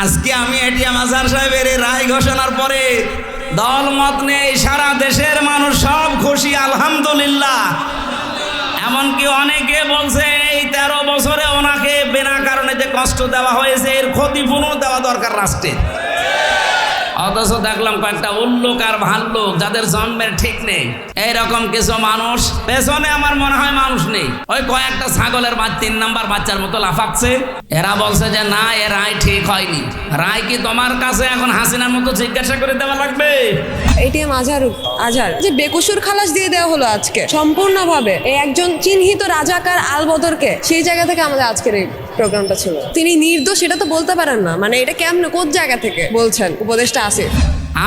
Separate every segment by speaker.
Speaker 1: আজকে আমি এটিএম আজহার সাহেবের এই রায় ঘোষণার পরে দল মত নেই, সারা দেশের মানুষ সব খুশি আলহামদুলিল্লাহ। এমনকি অনেকে বলছে এই 13 বছরে ওনাকে বিনা কারণে যে কষ্ট দেওয়া হয়েছে এর ক্ষতিপূরণ দেওয়া দরকার রাষ্ট্রের। অথচ দেখলাম কয়েকটা উল্লুক আর ভাল্লুক যাদের জন্মের ঠিক নেই, এইরকম কিছু মানুষ পেছনে আমার মনে হয় মানুষ নেই, ওই কয়েকটা ছাগলের 3 নাম্বার বাচ্চার মতো লাফাচ্ছে। এরা বলছে যে না, এ রায় ঠিক হয়নি। রায় কি তোমার কাছে এখন হাসিনার মতো জিজ্ঞাসা করে দেওয়া লাগবে?
Speaker 2: এটিএম আজহার যে বেকসুর খালাস দিয়ে দেওয়া হলো আজকে সম্পূর্ণভাবে এই একজন চিহ্নিত রাজাকার আলবদরকে, সেই জায়গা থেকে আমাদের আজকের এই প্রোগ্রামটা ছিল। তিনি নির্দোষ এটা তো বলতে পারেন না, মানে এটা কেমন কোন জায়গা থেকে বলছেন উপদেষ্টা আসিফ?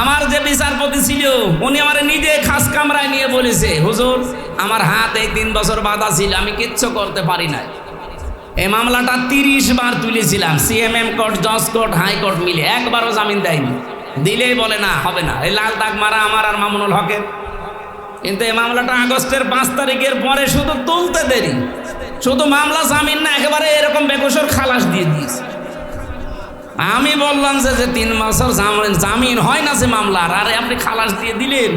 Speaker 1: আমার যে বিচারপতি ছিল উনি আমার নিজে খাস কামরায় নিয়ে বলেছে, হুজুর আমার হাত এই 3 বছর বাঁধা ছিল, আমি কিচ্ছু করতে পারি না। এই মামলাটা 30 বার তুলেছিলাম, সিএমএম কোর্ট, জজ কোর্ট, হাইকোর্ট মিলে, একবারও জামিন দেয়নি। দিলেই বলে না, হবে না। এই লাল দাগ মারা আমার আর মামুনুল হকের। কিন্তু এই মামলাটা আগস্টের 5 তারিখের পরে শুধু তুলতে দেরি, শুধু মামলা জামিন না, একেবারে এরকম বেকসুর খালাস দিয়ে দিয়েছে। আমি বললাম যে 3 বছর জামিন হয় না যে মামলার, আরে আপনি খালাস দিয়ে দিলেন।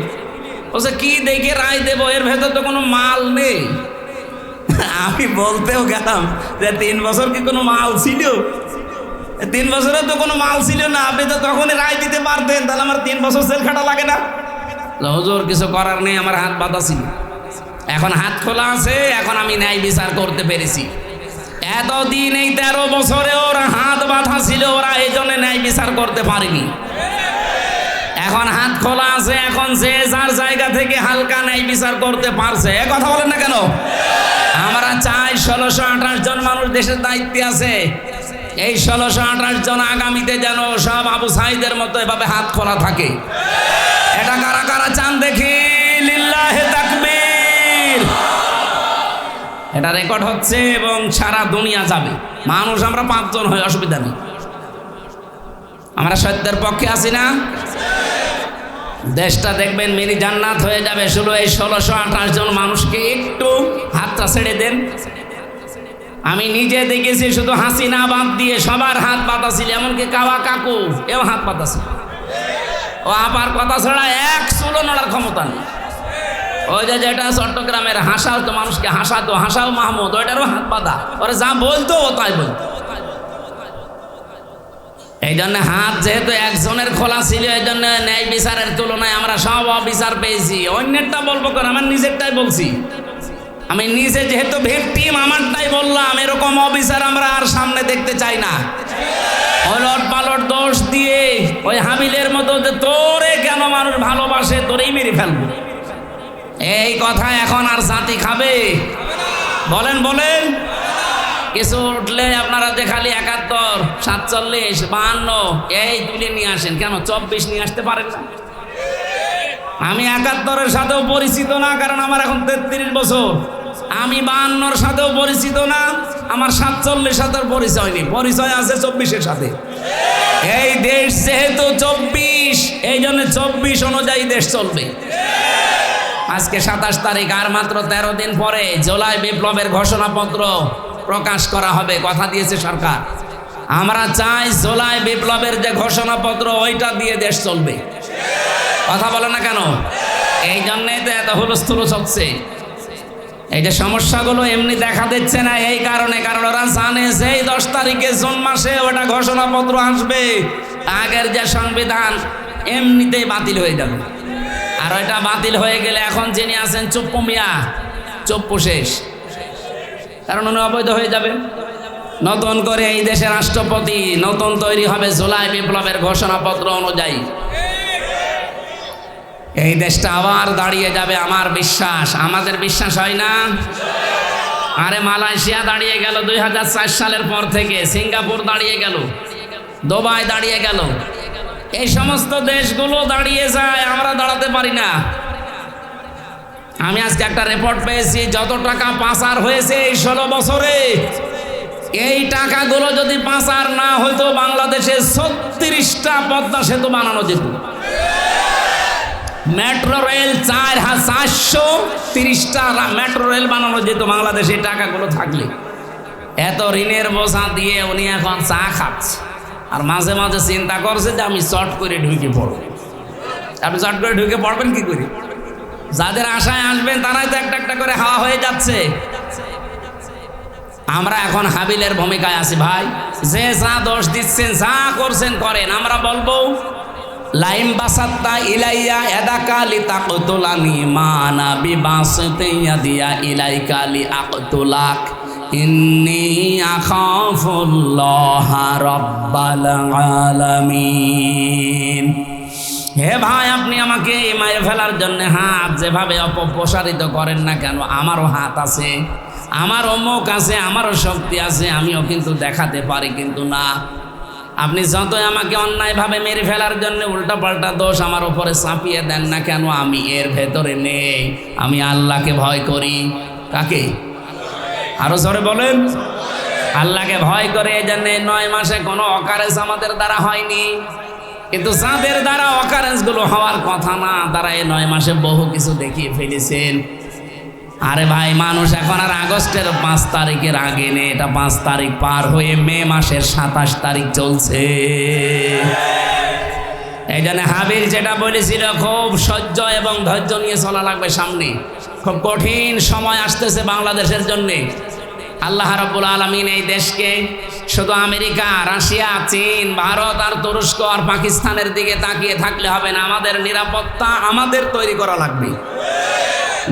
Speaker 1: বলছে কি দেখে রায় দেবো, এর ভেতর তো কোনো মাল নেই। আমি বলতেও গেলাম যে 3 বছর কি কোনো মাল ছিল? 3 বছরে তো কোনো মাল ছিল না, আপনি তো তখনই রায় দিতে পারতেন, তাহলে আমার 3 বছর জেল খাটা লাগে না? হুজুর কিছু করার নেই, আমার হাত বাঁধা ছিল, এখন হাত খোলা আছে, এখন আমি ন্যায় বিচার করতে পেরেছি। এতদিন এই 13 বছরে ওরা হাত বাঁধা ছিল, ওরা এই জন্য ন্যায় বিচার করতে পারেনি। এখন হাত খোলা আছে, এখন যে যার জায়গা থেকে হালকা ন্যায় বিচার করতে পারছে। এ কথা বলেন না কেন? আমরা চাই 1628 জন মানুষ দেশের দায়িত্বে আছে, এই 1628 জন আগামীতে যেন সব আবু সাঈদের মতো এভাবে হাত খোলা থাকে। এটা কারা কারা চান দেখি? লিল্লাহে তাকবীর। এটা রেকর্ড হচ্ছে এবং সারা দুনিয়া যাবে। মানুষ আমরা 5 জন হই, অসুবিধা নেই। আমরা সত্যের পক্ষে আছি না? দেশটা দেখবেন মিনি জান্নাত হয়ে যাবে। শুধু এই 1628 জন মানুষকে একটু হাতটা ছেড়ে দেন। আমি নিজে দেখেছি, শুধু হাসিনা বাদ দিয়ে সবার হাত বাঁধা ছিল, এমনকি কাওয়া কাকু এও হাত বাঁধা ছিল। ও আপার কথা ছাড়া এক চুলো নড়ার ক্ষমতা নেই। ওই যে যেটা চট্টগ্রামের হাসাও তো মানুষকে হাসাতো, হাসাও মাহমুদ, ওইটারও হাত বাঁধা, ওরা যা বলতো ও তাই বলতো। এই জন্য হাত যেহেতু একজনের খোলা ছিল, এই জন্য ন্যায় বিচারের তুলনায় আমরা সব অবিচার পেয়েছি। অন্যেরটা বলবো কেন, আমার নিজেরটাই বলছি। আমি নিজে যেহেতু ভিকটিম, আমারটাই বললাম। এরকম অবিচার আমরা আর সামনে দেখতে চাই না। ওলট পালট দোষ দিয়ে ওই হাবিলের মতো যে তোরে কেন মানুষ ভালোবাসে, তোরেই মেরে ফেলবো, এই কথা এখন আর জাতি খাবে? বলেন বলেন। কিছু উঠলে আপনারা যে খালি 71, 47, 52 এই তুলে নিয়ে আসেন, কেন 24 নিয়ে আসতে পারেন না? আমি 71-এর সাথেও পরিচিত না, কারণ আমার এখন 33 বছর। আমি 52-এর সাথেও পরিচিত না, আমার 47-এর সাথে পরিচয় হয়নি, পরিচয় আছে 24-এর সাথে। এই দেশ যেহেতু 24, এই জন্য 24 অনুযায়ী দেশ চলবে। আজকে 27 তারিখ, আর মাত্র 13 দিন পরে জুলাই বিপ্লবের ঘোষণাপত্র প্রকাশ করা হবে, কথা দিয়েছে সরকার। আমরা চাই জুলাই বিপ্লবের যে ঘোষণাপত্র ওইটা দিয়ে দেশ চলবে। কথা বলে না কেন? এই জন্যই তো এত হুলস্থুল চলছে। এই যে সমস্যাগুলো এমনি দেখা দিচ্ছে না, এই কারণে, কারণ ওরা জানে যে এই 10 তারিখে জুন মাসে ওটা ঘোষণাপত্র আসবে, আগের যে সংবিধান এমনিতেই বাতিল হয়ে যাবে। আর ওইটা বাতিল হয়ে গেলে এখন যিনি আছেন চুপ্পু মিয়া, চুপ্পু শেষ, কারণ উনি অবৈধ হয়ে যাবে। নতুন করে এই দেশের রাষ্ট্রপতি নতুন তৈরি হবে জুলাই বিপ্লবের ঘোষণাপত্র অনুযায়ী। এই দেশটা আবার দাঁড়িয়ে যাবে, আমার বিশ্বাস। আমাদের বিশ্বাস হয় না? আরে মালয়েশিয়া দাঁড়িয়ে গেল 2004 সালের পর থেকে, সিঙ্গাপুর দাঁড়িয়ে গেল, দুবাই দাঁড়িয়ে গেল, এই সমস্ত দেশগুলো দাঁড়িয়ে যায়, আমরা দাঁড়াতে পারি না। আমি আজকে একটা রিপোর্ট পেয়েছি, যত টাকা পাচার হয়েছে এই 16 বছরে, এই টাকাগুলো যদি পাচার না হইতো বাংলাদেশে 36টা পদ্মা সেতু বানানো যেত। মেট্রো রেল 430টা মেট্রো রেল বানানো যেত বাংলাদেশে টাকাগুলো থাকলে। এত ঋণের বোঝা দিয়ে উনি এখন চা খাচ্ছে। আর মাঝে মাঝে চিন্তা করছে যে আমি চট করে ঢুকে পড়ব। আপনি চট করে ঢুকে পড়বেন কি করে? যাদের আশায় আসবেন তারাই তো একটা একটা করে হাওয়া হয়ে যাচ্ছে। আমরা এখন হাবিলের ভূমিকায় আছি ভাই। যে যা দোষ দিচ্ছেন, যা করছেন করেন, আমরা বলবো লাইম বাসাত্তা ইলাইয়া এদাকা লিতাকতুলানি মানা বিবাসতিয়া দিয়া ইলাইকা লিআকতুলাক ইন্নী আখাফুল্লাহা রাব্বাল আলামিন। হে ভাই, আপনি আমাকে মেরে ফেলার জন্য হাত যেভাবে অপপ্রসারিত করেন না কেন, আমারও হাত আছে, আমারও মুখ আছে, আমারও শক্তি আছে, আমিও কিন্তু দেখাতে পারি, কিন্তু না, আপনি যতই আমাকে অন্যায়ভাবে মেরে ফেলার জন্য উল্টাপাল্টা দোষ আমার উপরে চাপিয়ে দেন না কেন, আমি এর ভেতরে নেই। আমি আল্লাহকে ভয় করি। কাকে? আরো জোরে বলেন। আল্লাহকে ভয় করে। এই জন্য 9 মাসে কোনো অকারেন্স আমাদের দ্বারা হয়নি। কিন্তু যাদের দ্বারা অকারেন্স গুলো হওয়ার কথা না, তারা এই 9 মাসে বহু কিছু দেখিয়ে ফেলেছেন। আরে ভাই, মানুষ এখন আর আগস্টের 5 তারিখের আগে নেই। এটা 5 তারিখ পার হয়ে মে মাসের 27 তারিখ চলছে। এই জন্য হাবিল যেটা বলেছিল, খুব সহ্য এবং ধৈর্য নিয়ে চলা লাগবে। সামনে খুব কঠিন সময় আসতেছে বাংলাদেশের জন্যে। আল্লাহ রাব্বুল আলামিন এই দেশকে শুধু আমেরিকা, রাশিয়া, চীন, ভারত আর তুরস্ক আর পাকিস্তানের দিকে তাকিয়ে থাকলে হবে না। আমাদের নিরাপত্তা আমাদের তৈরি করা লাগবে।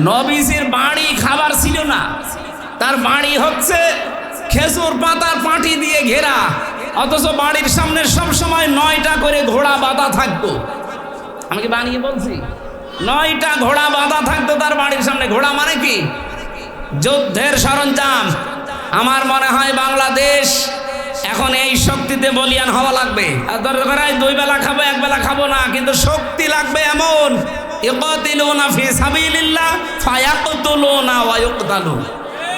Speaker 1: নবীজির বাড়ি খাবার ছিল না, তার বাড়ি হচ্ছে খেজুর পাতার পাটি দিয়ে ঘেরা, অথচ বাড়ির সামনে সব সময় 9টা করে ঘোড়া বাঁধা থাকতো। আমি কি বানিয়ে বলছি? 9টা ঘোড়া বাঁধা থাকতো তার বাড়ির সামনে। ঘোড়া মানে কি? যুদ্ধের সরঞ্জাম। আমার মনে হয় বাংলাদেশ এখন এই শক্তিতে বলিয়ান হওয়া লাগবে। আর দরকার 2 বেলা খাবো, 1 বেলা খাবো না, কিন্তু শক্তি লাগবে এমন। ইকাতিলুনা ফি সাবিলিল্লাহ ফায়াকতুলুনা ওয়া ইউকতালুন।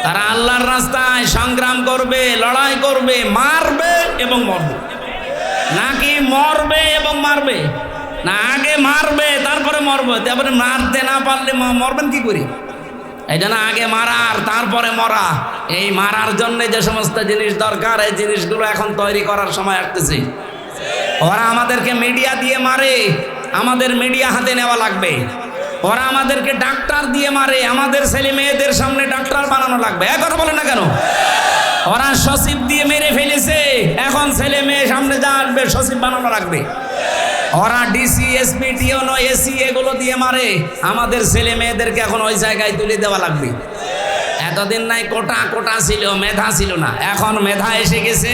Speaker 1: তারা আল্লাহর রাস্তায় সংগ্রাম করবে, লড়াই করবে, মারবে এবং মরবে। নাকি মরবে এবং মারবে? না, আগে মারবে তারপরে মরবে। তারপরে মারতে না পারলে মরবেন কি করে? এই জন্য আগে মারার তারপরে মরা। এই মারার জন্য যে সমস্ত জিনিস দরকার, এই জিনিসগুলো এখন তৈরি করার সময় আসতেছে। ওরা আমাদেরকে মিডিয়া দিয়ে মারে, আমাদের মিডিয়া হাতে নেওয়া লাগবে। ওরা আমাদেরকে ডাক্তার দিয়ে মারে, আমাদের ছেলে মেয়েদের সামনে ডাক্তার বানানো লাগবে। এক কথা বলে না কেন? ওরা সচিব দিয়ে মেরে ফেলেছে, এখন ছেলে মেয়ে সামনে যা আসবে সচিব বানানো লাগবে। ওরা ডিসি, এসপি, টিওনো, এসি এগুলো দিয়ে মারে, আমাদের ছেলে মেয়েদেরকে এখন ওই জায়গায় তুলে দেওয়া লাগবে। এতদিন নাই কোটা ছিল, মেধা ছিল না, এখন মেধা এসে গেছে।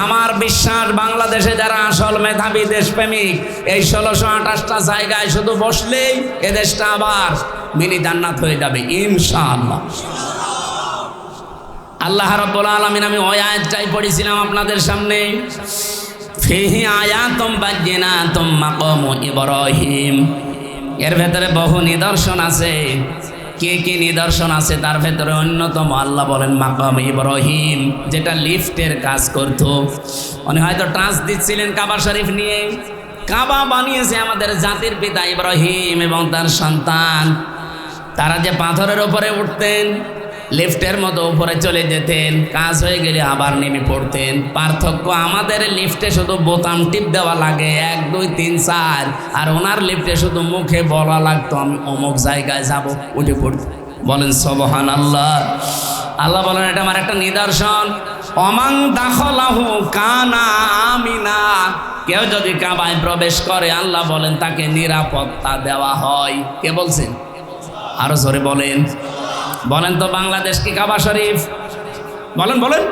Speaker 1: আমার বিশ্বাস বাংলাদেশে যারা আসল মেধাবী দেশপ্রেমিক, এই 1628টা জায়গায় শুধু বসলেই এ দেশটা আবার মিনি জান্নাত হয়ে যাবে ইনশাআল্লাহ। আল্লাহ রাব্বুল আলামিন, আমি ওই আয়াতটাই পড়েছিলাম আপনাদের সামনে, ফিহি আয়াতুম বায়্যিনাতুম মাকামু ইব্রাহিম। এর ভেতরে বহু নিদর্শন আছে। কে কি নিদর্শন আছে তার ভেতরে অন্যতম আল্লাহ বলেন মাকাম ইব্রাহিম, যেটা লিফটের কাজ করত। উনি হয়তো টাচ দিচ্ছিলেন কাবা শরীফ নিয়ে। কাবা বানিয়েছে আমাদের জাতির পিতা ইব্রাহিম এবং তার সন্তান। তারা যে পাথরের উপরে উঠতেন, লিফটের মতো উপরে চলে যেতেন, কাজ হয়ে গেলে আবার নেমে পড়তেন। পার্থক্য, আমাদের লিফটে শুধু বোতাম টিপ দেওয়া লাগে 1 2 3 4, আর ওনার লিফটে শুধু মুখে বলা লাগতো আমি অমুক জায়গায় যাব, উঠে পড়তে। বলেন সুবহানাল্লাহ। আল্লাহ বলেন এটা আমার একটা নিদর্শন। অমান দাখলাহু কানা আমিনা। কেউ যদি কাবায় প্রবেশ করে, আল্লাহ বলেন তাকে নিরাপত্তা দেওয়া হয়। কে বলছেন? আরো জোরে বলেন। বলেন তো বাংলাদেশ কি কাবা শরীফ? বলেন বলেন।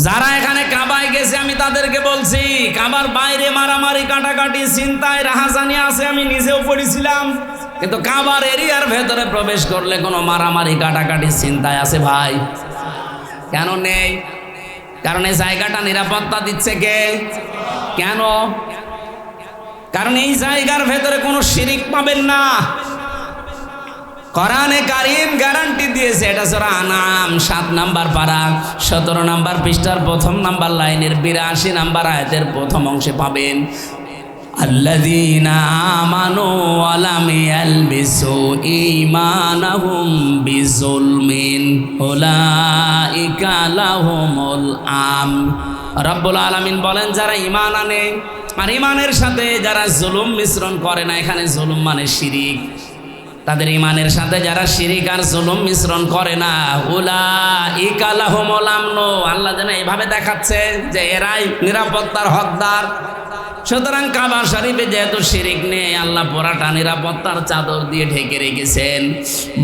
Speaker 1: যারা এখানে কাবায় গেছে আমি তাদেরকে বলছি, কাবার বাইরে মারামারি, কাটাকাটি, চিন্তায়, রাহাজানি আছে, আমি নিজেও পড়েছিলাম। কিন্তু কাবার এরিয়ার ভেতরে প্রবেশ করলে কোনো মারামারি, কাটাকাটি, চিন্তায় আছে ভাই? কেন নেই? কারণ এই জায়গাটা নিরাপত্তা দিচ্ছে কে? কেন? কারণ এই জায়গার ভেতরে কোনো শিরিক পাবেন না। কোরআনে কারীম গ্যারান্টি দিয়েছে। এটা সূরা আনাম 7 নাম্বার পারা 17 নাম্বার পৃষ্ঠার 1 নাম্বার লাইনের 82 নাম্বার আয়াতের প্রথম অংশে পাবেন, আল্লাযীনা আমানু ওয়া লাম ইয়ালবিসু ঈমানাহুম বিযুলমিন উলাইকা লাহুমুল আমন রব্বুল আলামিন বলেন যারা ঈমান আনে আর ঈমানের সাথে যারা জুলুম মিশ্রণ করে না, এখানে জুলুম মানে শিরিক, তাদের ঈমানের সাথে যারা শিরিক আর জুলুম মিশ্রণ করে না, উলাইকা লাহুমুল আমন, আল্লাহ যেন এভাবে দেখাচ্ছে যে এরাই নিরাপত্তার হকদার। সুতরাং কাবা শরীফে যেহেতু শিরিক নেই, আল্লাহ পুরাটা নিরাপত্তার চাদর দিয়ে ঢেকে রেখেছেন।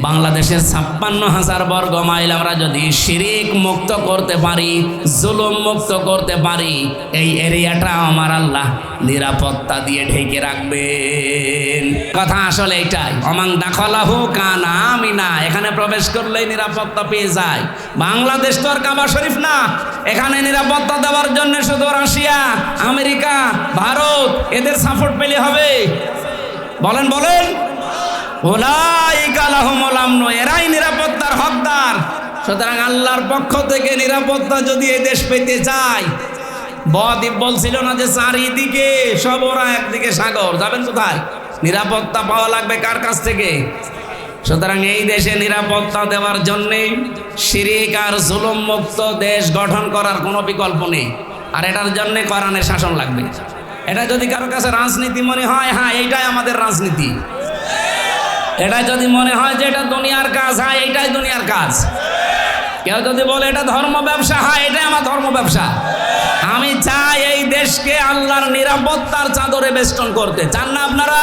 Speaker 1: বাংলাদেশের 56,000 বর্গ মাইল আমরা যদি শিরিক মুক্ত করতে পারি, জুলুম মুক্ত করতে পারি, এই এরিয়াটা আমার আল্লাহ নিরাপত্তা দিয়ে ঢেকে রাখবেন। কথা আসলে এটাই, অমাং দাখলাহু কানা আমিনা, এখানে প্রবেশ করলেই নিরাপত্তা পেয়ে যায়। বাংলাদেশ তো আর কাবা শরীফ না, এখানে নিরাপত্তা দেওয়ার জন্য শুধু রাশিয়া, আমেরিকা, ভারত এদের সাপোর্ট পেলে হবে? বলেন বলেন। উলাইকা লাহুমুল আমন, এরাই নিরাপত্তার হকদার। সুতরাং আল্লাহর পক্ষ থেকে নিরাপত্তা যদি এই দেশ পেতে চায়, বদ্বীপ বলছিল না যে চারিদিকে সব ওরা, একদিকে সাগর, যাবেন কোথায়? নিরাপত্তা পাওয়া লাগবে কার কাছ থেকে? সুতরাং এই দেশে নিরাপত্তা দেওয়ার জন্যে শিরিক আর জুলুম মুক্ত দেশ গঠন করার কোনো বিকল্প নেই। আর এটার জন্য কোরআনের শাসন লাগবে। এটা যদি কারো কাছে রাজনীতি মনে হয়, হ্যাঁ এইটাই আমাদের রাজনীতি। এটা যদি মনে হয় যে এটা দুনিয়ার কাজ, হ্যাঁ এইটাই দুনিয়ার কাজ। কেউ যদি বলে এটা ধর্ম ব্যবসা, হ্যাঁ এটাই আমার ধর্ম ব্যবসা। আমি চাই এই দেশকে আল্লাহর নিরাপত্তার চাদরে বেষ্টন করতে। চান না আপনারা?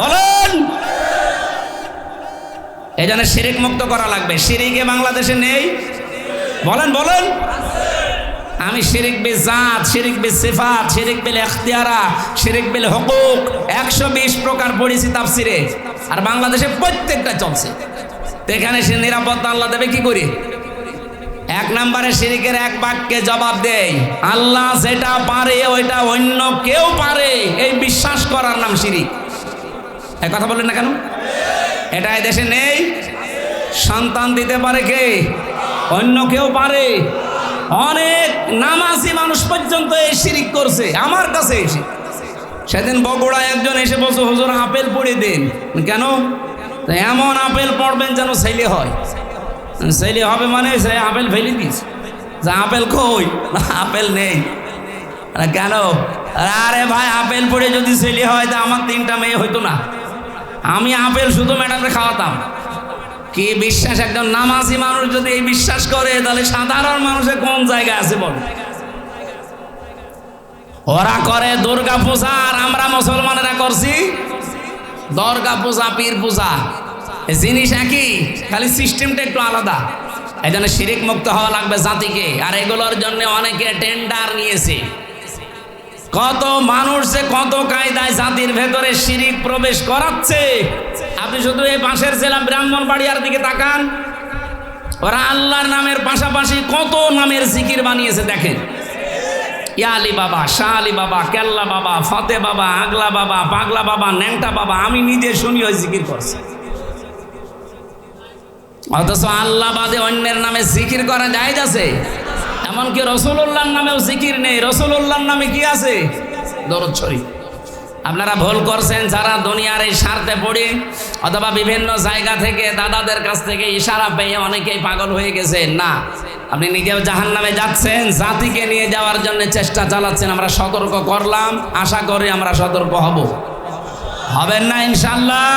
Speaker 1: বলেন। এই জন্য শিরিক মুক্ত করা লাগবে। শিরিকে বাংলাদেশে নেই, বলেন বলেন। আমি শিরিক বিল জাত, শিরিক বিল সিফাত, শিরিক বিল ইখতিয়ারা, শিরিক বিল হুকুক 120 প্রকার পড়েছি তাফসিরে, আর বাংলাদেশে প্রত্যেকটা চলছে। তো এখানে সে নিরাপত্তা আল্লাহ দেবে কি করে? 1 নম্বরে শিরিকের এক বাক্যে জবাব দেয়, আল্লাহ যেটা পারে ওইটা অন্য কেউ পারে, এই বিশ্বাস করার নাম শিরিক। এক কথা বলেন না কেন? এটা এই দেশে নেই। সন্তান দিতে পারে কে? অন্য কেউ পারে। অনেক নামাজি মানুষ পর্যন্ত এই শিরিক করছে আমার কাছে এসে। সেদিন বগুড়ায় একজন এসে বলছে, হুজুর আপেল পড়ে দিন। কেন? এমন আপেল পড়বেন যেন ছেলে হয়। ছেলে হবে মানে সে আপেল ফেলে দিস, যে আপেল কই? আপেল নেই। কেন? আরে ভাই আপেল পড়ে যদি ছেলে হয় তা আমার 3টা মেয়ে হইতো না। আমি আপেল শুধু ম্যাডামে খাওয়াতাম। কি বিশ্বাস! একজন নামাজি মানুষ যদি এই বিশ্বাস করে, তাহলে সাধারণ মানুষের কোন জায়গায় আছে বল? ওরা করে দুর্গা পূজা, আর আমরা মুসলমানেরা করছি দুর্গা পূজা, পীর পূজা। জিনিস একই, খালি সিস্টেমটা একটু আলাদা। এই জন্য শিরিক মুক্ত হওয়া লাগবে জাতিকে। আর এগুলোর জন্য অনেকে টেন্ডার নিয়েছে। কত মানুষ যে কত কায়দায় জাতির ভেতরে শিরিক প্রবেশ করাচ্ছে। আপনি শুধু এই পাশের জেলা ব্রাহ্মণবাড়িয়ার দিকে তাকান, ওরা আল্লাহর নামের পাশাপাশি কত নামের জিকির বানিয়েছে দেখেন। ইয়া আলী বাবা, শাহ আলী বাবা, কেল্লা বাবা, ফতে বাবা, আগলা বাবা, পাগলা বাবা, ন্যাংটা বাবা, আমি নিজে শুনি ওই জিকির করছি। অথচ আল্লাহ বাদে অন্যের নামে জিকির করা জায়েজ আছে? এমনকি রাসূলুল্লাহর নামেও জিকির নেই। রাসূলুল্লাহর নামে কি আছে? দরুদ শরীফ। আপনারা ভুল করছেন যারা দুনিয়ার এই স্বার্থে পড়ে অথবা বিভিন্ন জায়গা থেকে দাদাদের কাছ থেকে ইশারা পেয়ে অনেকেই পাগল হয়ে গেছেন। না, আপনি নিজেও জাহান্নামে যাচ্ছেন, জাতিকে নিয়ে যাওয়ার জন্য চেষ্টা চালাচ্ছেন। আমরা সতর্ক করলাম, আশা করি আমরা সতর্ক হবেন না ইনশাআল্লাহ।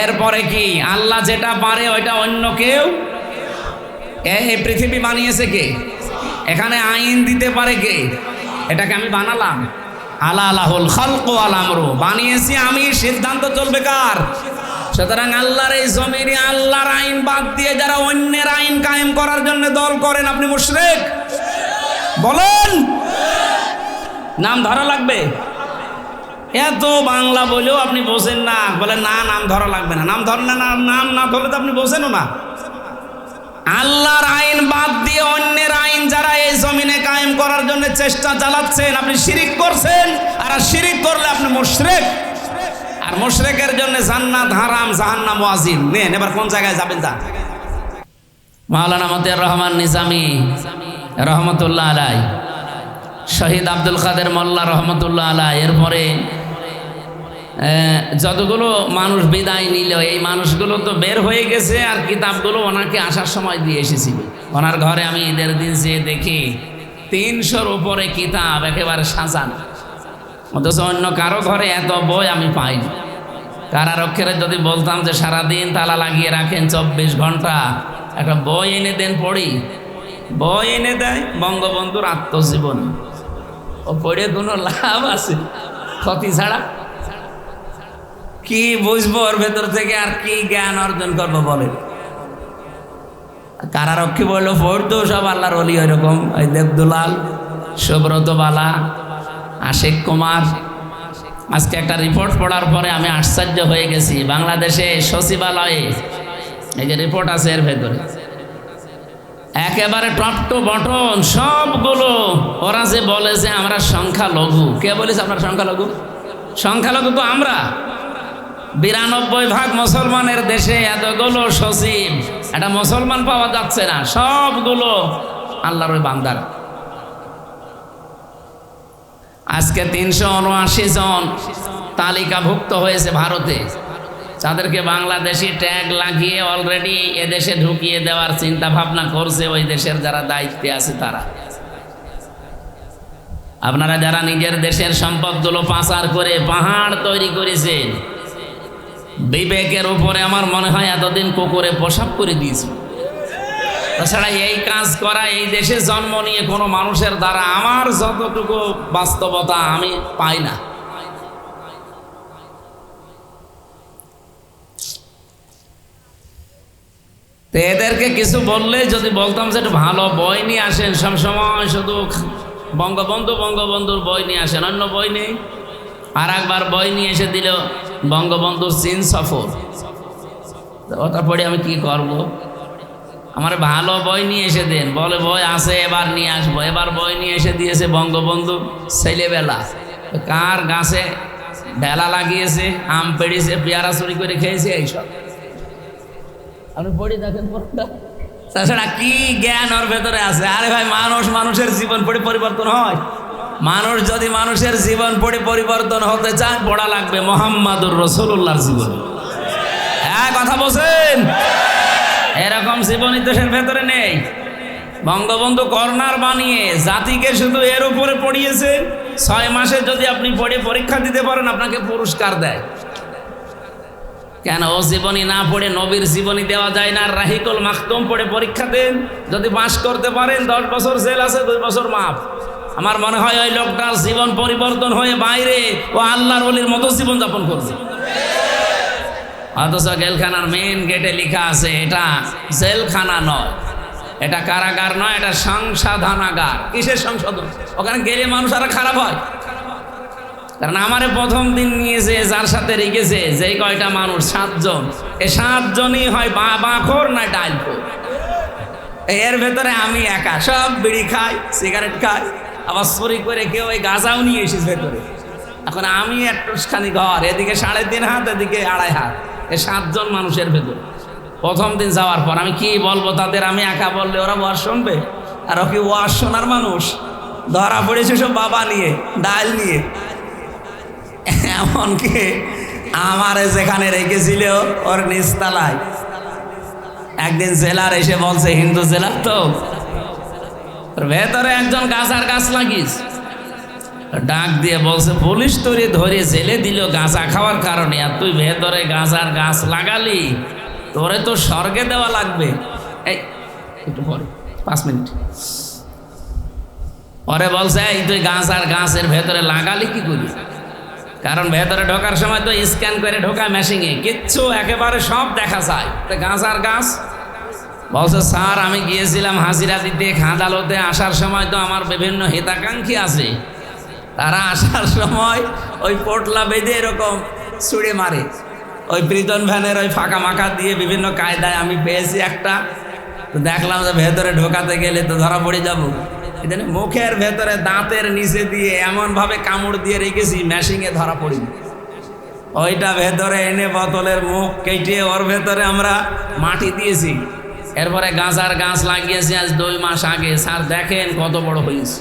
Speaker 1: এরপরে কি? আল্লাহ যেটা পারে ওইটা অন্য কেউ। এই পৃথিবী বানিয়েছে কে? এখানে আইন দিতে পারে কে? এটাকে আমি বানালাম? আলাহুল খালকু ওয়াল আমরু, বানিয়েছি আমি, সিদ্ধান্ত চলবে কার? সুতরাং আল্লাহর এই জমিনে আল্লাহর আইন বাদ দিয়ে যারা অন্যের আইন কায়েম করার জন্য দল করেন, আপনি মুশরিক। বলেন। নাম ধরা লাগবে? এত বাংলা বলেও আপনি বোঝেন না। বলেন না, নাম ধরা লাগবে না। নাম ধরেন না, নাম না ধরলে তো আপনি বোঝেনও না। আল্লাহর আইন বাদ দিয়ে অন্যের আইন যারা এই জমিনে কায়েম করার জন্য চেষ্টা চালাচ্ছেন, আপনি শিরিক করছেন। আর শিরিক করলে আপনি মুশরিক। আর মুশরিকের জন্য জান্নাত হারাম, জাহান্নাম ওয়াজিব। নেন এবার কোন জায়গায় যাবেন? তা মাওলানা মতিয়ার রহমান নিজামী রহমতুল্লাহ আলাই, শহীদ আব্দুল কাদের মোল্লা রহমতুল্লাহ আলাই, এরপরে যতগুলো মানুষ বিদায় নিল এই মানুষগুলো তো বের হয়ে গেছে, আর কিতাবগুলো ওনাকে আসার সময় দিয়ে এসেছিল। ওনার ঘরে আমি ঈদের দিন যেয়ে দেখি 300-র উপরে কিতাব একেবারে সাজানো, অথচ অন্য কারো ঘরে এত বই আমি পাইনি। কারারক্ষীরা যদি বলতাম যে সারাদিন তালা লাগিয়ে রাখেন 24 ঘন্টা, একটা বই এনে দেন পড়ি, বই এনে দেয় বঙ্গবন্ধুর আত্মজীবনী। ও পড়ে কোনো লাভ আছে? ক্ষতি ছাড়া। কি বুঝবো ওর ভেতর থেকে, আর কি জ্ঞান অর্জন করবো বলেন? কারারক্ষী বললো পড়তো সব আল্লাহর ওলি, ওইরকম ওই দেবদুলাল, সুব্রত বালা, আশিক কুমার। আজকে একটা রিপোর্ট পড়ার পরে আমি আশ্চর্য হয়ে গেছি। বাংলাদেশে সচিবালয়ে এই যে রিপোর্ট আছে এর ভেতরে একেবারে টপ টু বটন সবগুলো ওরা যে বলে যে আমরা সংখ্যালঘু। কে বলেছে আপনার সংখ্যালঘু? সংখ্যালঘু তো আমরা। 92% মুসলমানের দেশে এতগুলো সচিব, একটা মুসলমান পাওয়া যাচ্ছে না, সবগুলো আল্লাহর ওই বান্দার। আজকে 379 জন তালিকাভুক্ত হয়েছে ভারতে, তাদেরকে বাংলাদেশি ট্যাগ লাগিয়ে অলরেডি এদেশে ঢুকিয়ে দেওয়ার চিন্তা ভাবনা করছে ওই দেশের যারা দায়িত্বে আছে তারা। আপনারা যারা নিজের দেশের সম্পদগুলো পাচার করে পাহাড় তৈরি করেছেন, বিবেকের উপরে আমার মনে হয় এতদিন কুকুরে প্রসাব করে দিয়েছে। তাছাড়া এই কাজ করা এই দেশে জন্ম নিয়ে কোনো মানুষের দ্বারা আমার যতটুকু বাস্তবতা আমি পাই না। তো এদেরকে কিছু বললে যদি বলতাম যে একটু ভালো বই নিয়ে আসেন, সবসময় শুধু বঙ্গবন্ধুর বই নিয়ে আসেন, অন্য বই নেই। আর একবার বই নিয়ে এসে দিল বঙ্গবন্ধুর চীন সফর, ওটা পড়ে আমি কি করব? আমার ভালো বই নিয়ে এসে দেন, বলে বই আছে এবার নিয়ে আসবো। এবার বই নিয়ে এসে দিয়েছে বঙ্গবন্ধু ছেলেবেলা, কার গাছে বেলা লাগিয়েছে, আম পেড়িয়েছে, পেয়ারা চুরি করে খেয়েছে, এইসব আপনি পড়ি দেখেন। তাছাড়া কি জ্ঞান ওর ভেতরে আছে? আরে ভাই, মানুষের জীবন পড়ে পরিবর্তন হয়? মানুষ যদি মানুষের জীবন পড়ে পরিবর্তন হতে চায়, পড়া লাগবে মুহাম্মাদুর রাসূলুল্লাহর জীবন। হ্যাঁ, কথা বলছেন? এরকম জীবনী দেশের ভেতরে নেই। বঙ্গবন্ধু কর্নার বানিয়ে জাতিকে শুধু এর উপরে পড়িয়েছে। 6 মাসে যদি আপনি পড়ে পরীক্ষা দিতে পারেন, আপনাকে পুরস্কার দেয়। কেন ও জীবনী না পড়ে নবীর জীবনী দেওয়া যায় না? রাহিকুল মাখতুম পড়ে পরীক্ষা দেন, যদি পাস করতে পারেন 10 বছর জেল আছে, 2 বছর মাফ। আমার মনে হয় ওই লোকটার জীবন পরিবর্তন হয়ে বাইরে ও আল্লাহর ওলির মতো জীবন যাপন করছে। অথচ জেলখানার মেন গেটে লেখা আছে এটা জেলখানা নয়, এটা কারাগার নয়, এটা সংশোধনাগার। কিসের সংশোধন? ওখানে গেলে মানুষ আরো খারাপ হয়। কারণ আমারে প্রথম দিন নিয়েছে, যার সাথে রেখেছে যে কয়টা মানুষ, 7 জন, এই 7 জনই হয় বাঁখোর না ডাইলখোর। এর ভেতরে আমি একা, সব বিড়ি খাই, সিগারেট খাই, আবার চুরি করে কেউ ওই গাঁজাও নিয়ে এসেছে ভেতরে। এখন আমি একটুখানি ঘর, এদিকে 3.5 হাত, এদিকে 2.5 হাত, এই 7 জন মানুষের ভেতরে। প্রথম দিন যাওয়ার পর আমি কি বলবো তাদের? আমি একা বললে ওরা ওয়াজ শুনবে? আর ও কি ওয়াজ শোনার মানুষ? ধরা পড়েছে সব বাবা নিয়ে, ডাল নিয়ে। এমনকি আমারে যেখানে রেখেছিল ওর নিচতলায় একদিন জেলার এসে বলছে, হিন্দু জেলার তো, ভেতরে একজন গাঁজার গাছ লাগিস, ডাক দিয়ে বলছে পুলিশ তোরে ধরে জেলে দিল গাঁজা খাওয়ার কারণে, আর তুই ভেতরে গাঁজার গাছ লাগালি, তোরে তো স্বর্গে দেওয়া লাগবে। এই একটু পরে 5 মিনিট পরে বলছে, এই তুই গাঁজার গাছের ভেতরে লাগালি কি করি? কারণ ভেতরে ঢোকার সময় তো স্ক্যান করে ঢোকায় মেশিনে, কিচ্ছু একেবারে সব দেখা যায়। তো গাঁজার গাছ বলছে, স্যার আমি গিয়েছিলাম হাজিরা দিতে আদালতে, আসার সময় তো আমার বিভিন্ন হিতাকাঙ্ক্ষী আছে, তারা আসার সময় ওই পোটলা বেঁধে এরকম ছুঁড়ে মারে, ওই প্রিজন ভ্যানের ওই ফাঁকা মাখা দিয়ে বিভিন্ন কায়দায় আমি পেয়েছি একটা। তো দেখলাম যে ভেতরে ঢোকাতে গেলে তো ধরা পড়ে যাবো, এখানে মুখের ভেতরে দাঁতের নিচে দিয়ে এমনভাবে কামড় দিয়ে রেখেছি মেশিনে ধরা পড়ি। ওইটা ভেতরে এনে বোতলের মুখ কেটে ওর ভেতরে আমরা মাটি দিয়েছি। এরপরে গাঁজার গাছ লাগিয়েছি আজ 2 মাস আগে। স্যার দেখেন কত বড় হয়েছে।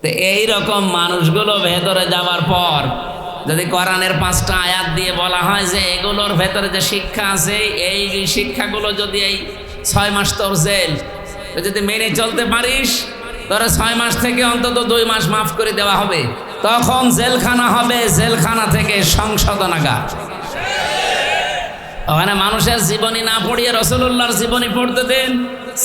Speaker 1: তো এইরকম মানুষগুলো ভেতরে যাওয়ার পর যদি কোরআনের 5টা আয়াত দিয়ে বলা হয় যে এগুলোর ভেতরে যে শিক্ষা আছে, এই শিক্ষাগুলো যদি এই 6 মাস তোর জেল, যদি মেনে চলতে পারিস তোরা 6 মাস থেকে অন্তত 2 মাস মাফ করে দেওয়া হবে, তখন জেলখানা হবে, জেলখানা থেকে সংশোধনাগার। ওখানে মানুষের জীবনী না পড়িয়ে রাসূলুল্লাহর জীবনী পড়তে দেন।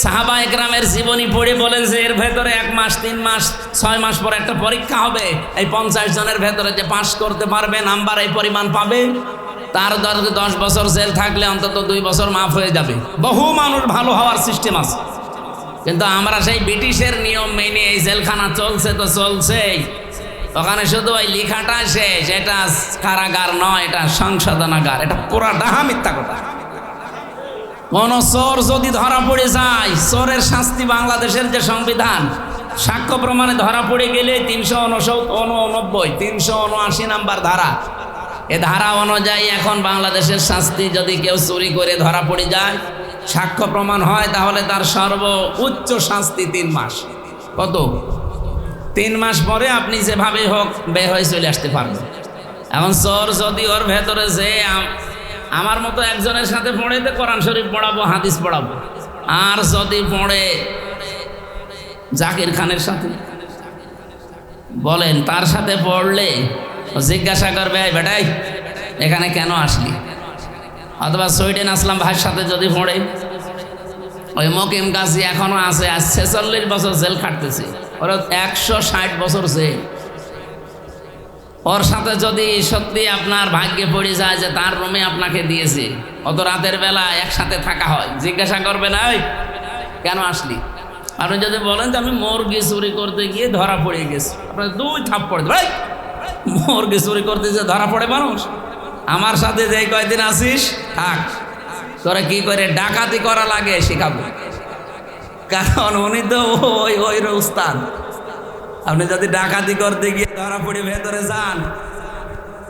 Speaker 1: সাহাবা একরামের জীবনী পড়ে বলেন যে এর ভেতরে 1 মাস, 3 মাস, 6 মাস পর একটা পরীক্ষা হবে, এই 50 জনের ভেতরে যে পাশ করতে পারবে, নাম্বার এই পরিমাণ পাবে, তার 10 বছর জেল থাকলে অন্তত 2 বছর মাফ হয়ে যাবে। বহু মানুষ ভালো হওয়ার সিস্টেম আছে, কিন্তু আমরা সেই ব্রিটিশের নিয়ম মেনে এই জেলখানা চলছে তো চলছেই। ওখানে শুধু ওই লেখাটা শেষ, এটা কারাগার নয়, এটা সংশোধনাগার। এটা পুরাটা মিথ্যা কথা। কোন চোর যদি ধরা পড়ে যায়, চোরের শাস্তি বাংলাদেশের যে সংবিধান, সাক্ষ্য প্রমাণে ধরা পড়ে গেলে 389, 379 নাম্বার ধারা, এ ধারা অনুযায়ী এখন বাংলাদেশের শাস্তি, যদি কেউ চুরি করে ধরা পড়ে যায়, সাক্ষ্য প্রমাণ হয়, তাহলে তার সর্বোচ্চ শাস্তি 3 মাস। কত? 3 মাস পরে আপনি যেভাবে হোক বের হয়ে চলে আসতে পারবেন। এখন চোর যদি ওর ভেতরে যে আমার মতো একজনের সাথে পড়েতে কোরআন শরীফ পড়াবো, হাদিস পড়াবো, আর যদি পড়ে জাকির খানের সাথে, বলেন তার সাথে পড়লে জিজ্ঞাসা করবে, এই বেটাই এখানে কেন আসলি? অথবা সুইডেন আসলাম ভাইয়ের সাথে যদি পড়ে, ওই মকিম গাজী এখনো আছে, আজ 46 বছর জেল খাটতেছে, ওরা 160 বছর জেল। ওর সাথে যদি সত্যি আপনার ভাগ্যে পড়ে যায় যে তার রুমে আপনাকে দিয়েছে, অত রাতের বেলা একসাথে থাকা হয়, জিজ্ঞাসা করবে না, ওই কেন আসলি? আপনি যদি বলেন যে আমি মুরগি চুরি করতে গিয়ে ধরা পড়ে গেছি, আপনার 2 থাপ্পড় দেবে। মুরগি চুরি করতে যে ধরা পড়ে মানুষ, আমার সাথে যে কয়দিন আসিস থাক, তোরা কি করে ডাকাতি করা লাগে শেখাবো, কারণ উনি তো ওই উস্তাদ। আপনি যদি ডাকাতি করতে গিয়ে ধরা পড়ে ভেতরে যান,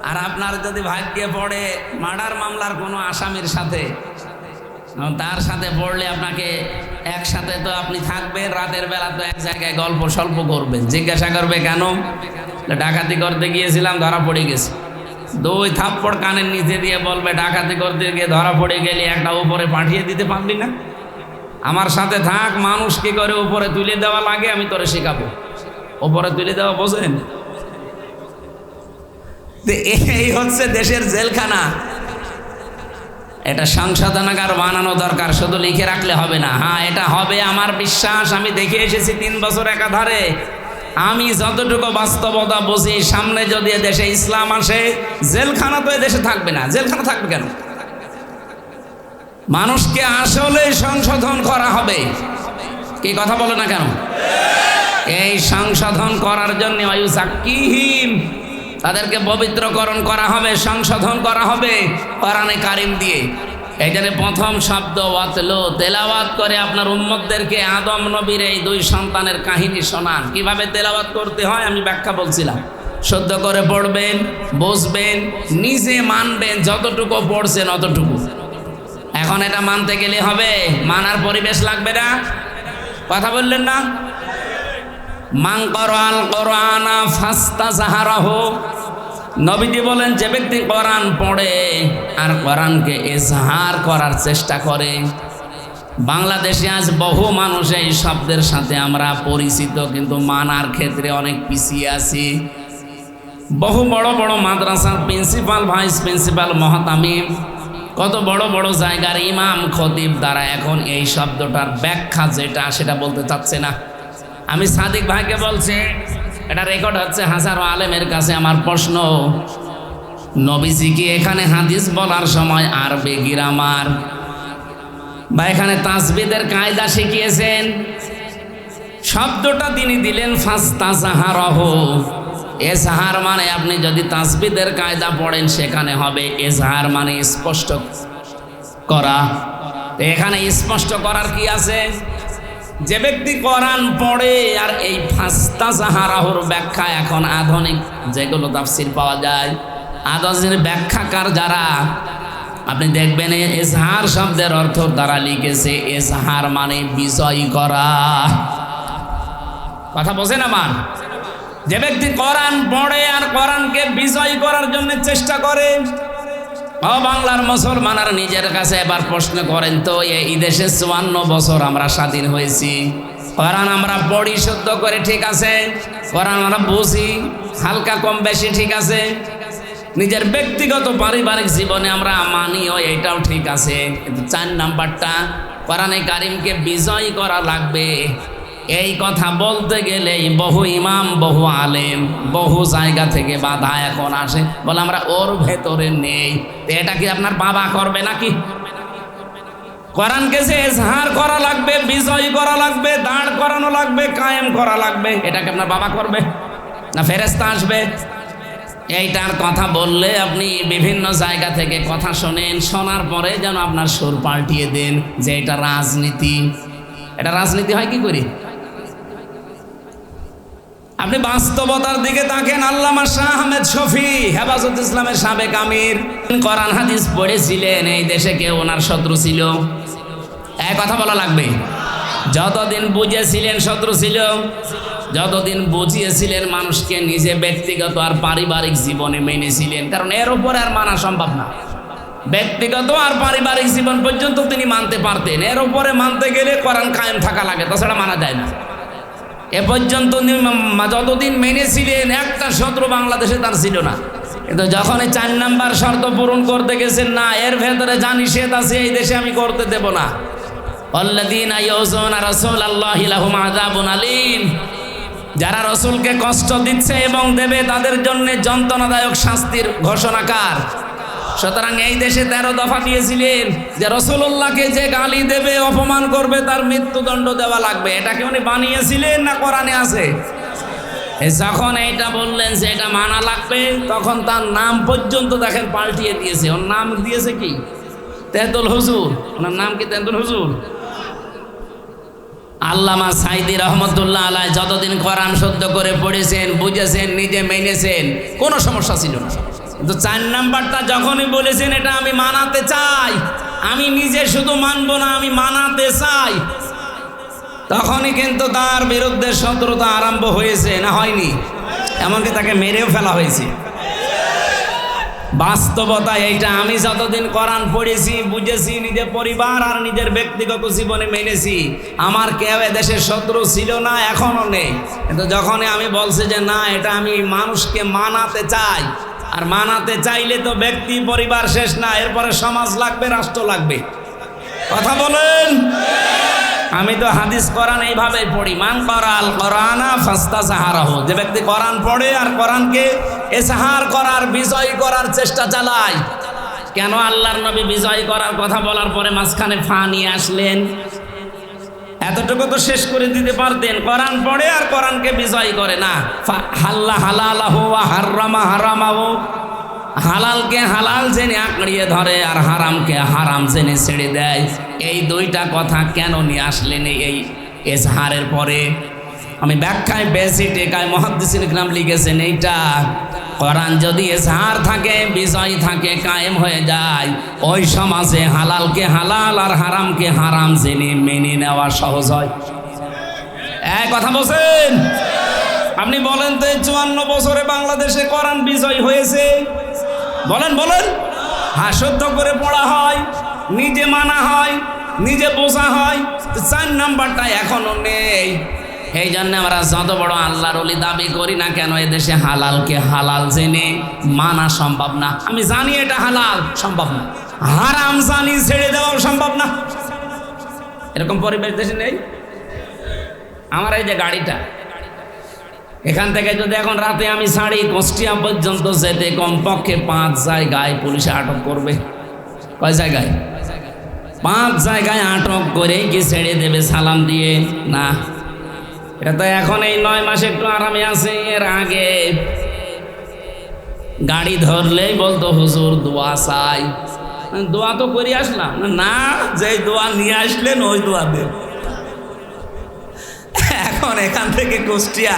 Speaker 1: আর আপনার যদি ভাগ্যে পড়ে মার্ডার মামলার কোনো আসামির সাথে, তার সাথে পড়লে আপনাকে একসাথে তো আপনি থাকবেন, রাতের বেলা তো এক জায়গায় গল্প স্বল্প করবেন, জিজ্ঞাসা করবে কেন? ডাকাতি করতে গিয়েছিলাম, ধরা পড়ে গেছে। 2 থাপ্পড় কানের নিচে দিয়ে বলবে, ডাকাতি করতে গিয়ে ধরা পড়ে গেলে একটা উপরে পাঠিয়ে দিতে পারলি না? আমার সাথে থাক, মানুষ কি করে উপরে তুলে দেওয়া লাগে আমি তোরে শেখাবো। উপরে তুলে দেওয়া বোঝেন? এই হচ্ছে দেশের জেলখানা। এটা সংশোধনাগার বানানো দরকার, শুধু লিখে রাখলে হবে না। হ্যাঁ, এটা হবে আমার বিশ্বাস। আমি দেখে এসেছি 3 বছর একাধারে। আমি যতটুকু বাস্তবতা বুঝি, সামনে যদি দেশে ইসলাম আসে, জেলখানা তো দেশে থাকবে না। জেলখানা থাকবে কেন? মানুষকে আসলে সংশোধন করা হবে। কি কথা বলো না কেন? এই সংশোধন করার জন্য ওয়ায়ুযাক্কিহিম, তাদেরকে পবিত্রকরণ করা হবে, সংশোধন করা হবে কোরআনে কারিম দিয়ে। এই জন্য প্রথম শব্দ ওয়াতলু, তেলাওয়াত করে আপনার উম্মতদেরকে আদম নবীর এই 2 সন্তানের কাহিনী শোনান। কিভাবে তেলাওয়াত করতে হয় আমি ব্যাখ্যা বলছিলাম। শুদ্ধ করে পড়বেন, বুঝবেন, নিজে মানবেন, যতটুকু পড়ছেন অতটুকু। এখন এটা মানতে গেলে হবে, মানার পরিবেশ লাগবে না? কথা বললেন না? মান ক্বারাআল কোরআনা ফাস্তাযহারাহু, নবীজি বলেন যে ব্যক্তি কোরআন পড়ে আর কোরআনকে ইজহার করার চেষ্টা করে। বাংলাদেশে আজ বহু মানুষ এই শব্দের সাথে আমরা পরিচিত, কিন্তু মানার ক্ষেত্রে অনেক পিছিয়ে আছি। বহু বড় বড় মাদ্রাসার প্রিন্সিপাল, ভাইস প্রিন্সিপাল, মহতামিম, কত বড় বড় জায়গার ইমাম, খতিব দ্বারা এখন এই শব্দটার ব্যাখ্যা যেটা সেটা বলতে চাচ্ছে না। আমি সাদিক ভাইকে বলছি, এটা রেকর্ড হচ্ছে হাজারো আলেমের কাছে। আমার প্রশ্ন, নবীজি কি এখানে হাদিস বলার সময় আরবি গ্রামার বা এখানে তাসবিদের কায়দা শিখিয়েছেন? শব্দটা তিনি দিলেন ফাস্তাযহারাহু। এজহার মানে আপনি যদি তাসবিদের কায়দা পড়েন সেখানে হবে এজহার মানে স্পষ্ট করা। এখানে স্পষ্ট করার কি আছে? যে ব্যক্তি কোরআন পড়ে আর এই ফাস্তাযহারাহুর ব্যাখ্যা এখন আধুনিক যেগুলো তাফসীর পাওয়া যায়, আধুনিক ব্যাখ্যাকার যারা, আপনি দেখবেন এজহার শব্দের অর্থ দ্বারা লিখেছে এজহার মানে বিজয় করা। কথা বোঝেন আমার? যে ব্যক্তি কোরআন পড়ে আর কোরআনকে বিজয় করার জন্য চেষ্টা করে, ও বাংলার মুসলমান, আর নিজের কাছে এবার প্রশ্ন করেন তো, এই দেশে 54 বছর আমরা স্বাধীন হয়েছি, কোরআন আমরা পড়ি শুদ্ধ করে, ঠিক আছে, কোরআন আমরা বুঝি হালকা কম বেশি, ঠিক আছে, নিজের ব্যক্তিগত পারিবারিক জীবনে আমরা মানিও, এটাও ঠিক আছে, কিন্তু 4 নাম্বারটা কোরআনে কারিমকে বিজয় করা লাগবে, এই কথা বলতে গেলেই বহু ইমাম, বহু আলেম, বহু জায়গা থেকে বাধা এখন আসে, বলে আমরা ওর ভেতরে নেই। এটা কি আপনার বাবা করবে নাকি? কোরআনকে যে এজহার করা লাগবে, বিজয় করা লাগবে, দাঁড় করানো লাগবে, কায়েম করা লাগবে, এটাকে আপনার বাবা করবে না ফেরেশতা আসবে? এইটার কথা বললে আপনি বিভিন্ন জায়গা থেকে কথা শোনেন, শোনার পরে যেন আপনার সুর পাল্টিয়ে দেন যে এটা রাজনীতি। এটা রাজনীতি হয় কি করে? আপনি বাস্তবতার দিকে তাকেন। আল্লামা শাহ আহমেদ শফি, হেফাজত ইসলামের সাবেক আমির, কোরআন হাদিস পড়েছিলেন, এই দেশে কেউ ওনার শত্রু ছিল? এক কথা বলা লাগবে, যতদিন বুঝেছিলেন শত্রু ছিল, যতদিন বুঝিয়েছিলেন মানুষকে নিজে ব্যক্তিগত আর পারিবারিক জীবনে মেনেছিলেন, কারণ এর উপরে আর মানা সম্ভব না। ব্যক্তিগত আর পারিবারিক জীবন পর্যন্ত তিনি মানতে পারতেন, এর উপরে মানতে গেলে কোরআন কায়েম থাকা লাগে, তাছাড়া মানা যায় না। এ পর্যন্ত যতদিন মেনেছিলেন একটা শত্রু বাংলাদেশে তার ছিল না, কিন্তু যখন 4 নাম্বার শর্ত পূরণ করতে গেছেন, না এর ভেতরে যা নিষেধ আছে এই দেশে আমি করতে দেব না, আল্লাযীনা ইয়াউযুনা রাসূলাল্লাহি লাহুম আযাবুন আলীম, যারা রসুলকে কষ্ট দিচ্ছে এবং দেবে তাদের জন্য যন্ত্রণাদায়ক শাস্তির ঘোষণাকার। সুতরাং এই দেশে 13 দফা দিয়েছিলেন যে রসুল্লাহকে যে গালি দেবে, অপমান করবে, তার মৃত্যুদণ্ড দেওয়া লাগবে। এটাকে উনি বানিয়েছিলেন না কোরআনে আছে? যখন এইটা বললেন যে এটা মানা লাগবে, তখন তার নাম পর্যন্ত দেখেন পাল্টিয়ে দিয়েছে। ওর নাম দিয়েছে কি? তেঁতুল হুজুর। ওনার নাম কি তেঁতুল হুজুর? আল্লামা সাইদি রহমতুল্লাহ আলাইহি যতদিন কোরআন শুদ্ধ করে পড়েছেন, বুঝেছেন, নিজে মেনেছেন, কোনো সমস্যা ছিল না। কিন্তু 4 নাম্বারটা যখনই বলেছেন এটা আমি মানাতে চাই, আমি নিজে শুধু মানবো না, আমি মানাতে চাই, তখনই কিন্তু তার বিরুদ্ধে শত্রুতা আরম্ভ হয়েছে, না হয়নি? এমনকি তাকে মেরেও ফেলা হয়েছে। বাস্তবতা এইটা। আমি যতদিন কোরআন পড়েছি, বুঝেছি, নিজের পরিবার আর নিজের ব্যক্তিগত জীবনে মেনেছি, আমার কেউ এদেশের শত্রু ছিল না, এখনো নেই। কিন্তু যখনই আমি বলছি যে না এটা আমি মানুষকে মানাতে চাই, আর মানাতে চাইলে তো ব্যক্তি পরিবার শেষ না, এরপরে সমাজ লাগবে, রাষ্ট্র লাগবে। কথা বলেন। আমি তো হাদিস কোরআন এইভাবে পড়ি, মান করাল কোরআনা ফাস্তাজাহারাহু, যে ব্যক্তি কোরআন পড়ে আর কোরআনকে এজাহার করার, বিজয় করার চেষ্টা চালায়। কেন আল্লাহর নবী বিজয় করার কথা বলার পরে মাঝখানে ফা নিয়ে আসলেন? এতটুকু তো শেষ করে দিতে পারতেন, কোরআন পড়ে আর কোরআনকে বিজয় করে না। হাল্লা হালালাহু ওয়া হাররামা হারামাহু, হালালকে হালাল জেনে আঁকড়িয়ে ধরে আর হারামকে হারাম জেনে ছেড়ে দেয়। এই 2টা কথা কেন নিয়ে আসলেন এই এজহারের পরে? আমি ব্যাখ্যায় বেশি টেকায় মুহাদ্দিসিন ইকরাম লিখেছেন এইটা, কোরআন যদি এজহার থাকে, বিজয় থাকে, কায়েম হয়ে যায়, ওই সমাজে হালালকে হালাল আর হারামকে হারাম জেনে মেনে নেওয়া সহজ হয়। এক কথা বলছেন? আপনি বলেন তো 54 বছরে বাংলাদেশে কোরআন বিজয় হয়েছে? বলেন বলেন। হ্যাঁ, শুদ্ধ করে পড়া হয়, নিজে মানা হয়, নিজে বোঝা হয়। 4 নাম্বারটা এখনো নেই। এই জন্য আমরা যত বড় আল্লাহর ওলি দাবি করি না কেন, এদেশে হালালকে হালাল জেনে মানা সম্ভব না। আমি জানি এটা হালাল, সম্ভব না। হারাম জানি, ছেড়ে দেওয়াও সম্ভব না। এরকম পরিবেশ দেশে নেই। আমার এই যে গাড়িটা, এখান থেকে যদি এখন রাতে আমি ছাড়ি, কুষ্টিয়া পর্যন্ত যেতে কমপক্ষে 5 জায়গায় পুলিশে আটক করবে। কয় জায়গায়? 5 জায়গায় আটক করে কি ছেড়ে দেবে সালাম দিয়ে? না। এটা তো এখন এই 9 মাসে একটু আরামে আছে। এর আগে গাড়ি ধরলেই বলতো হুজুর দোয়া চাই। দোয়া তো করে আসলাম না, যে দোয়া নিয়ে আসলেন ওই দোয়া দেন। এখন এখান থেকে কুষ্টিয়া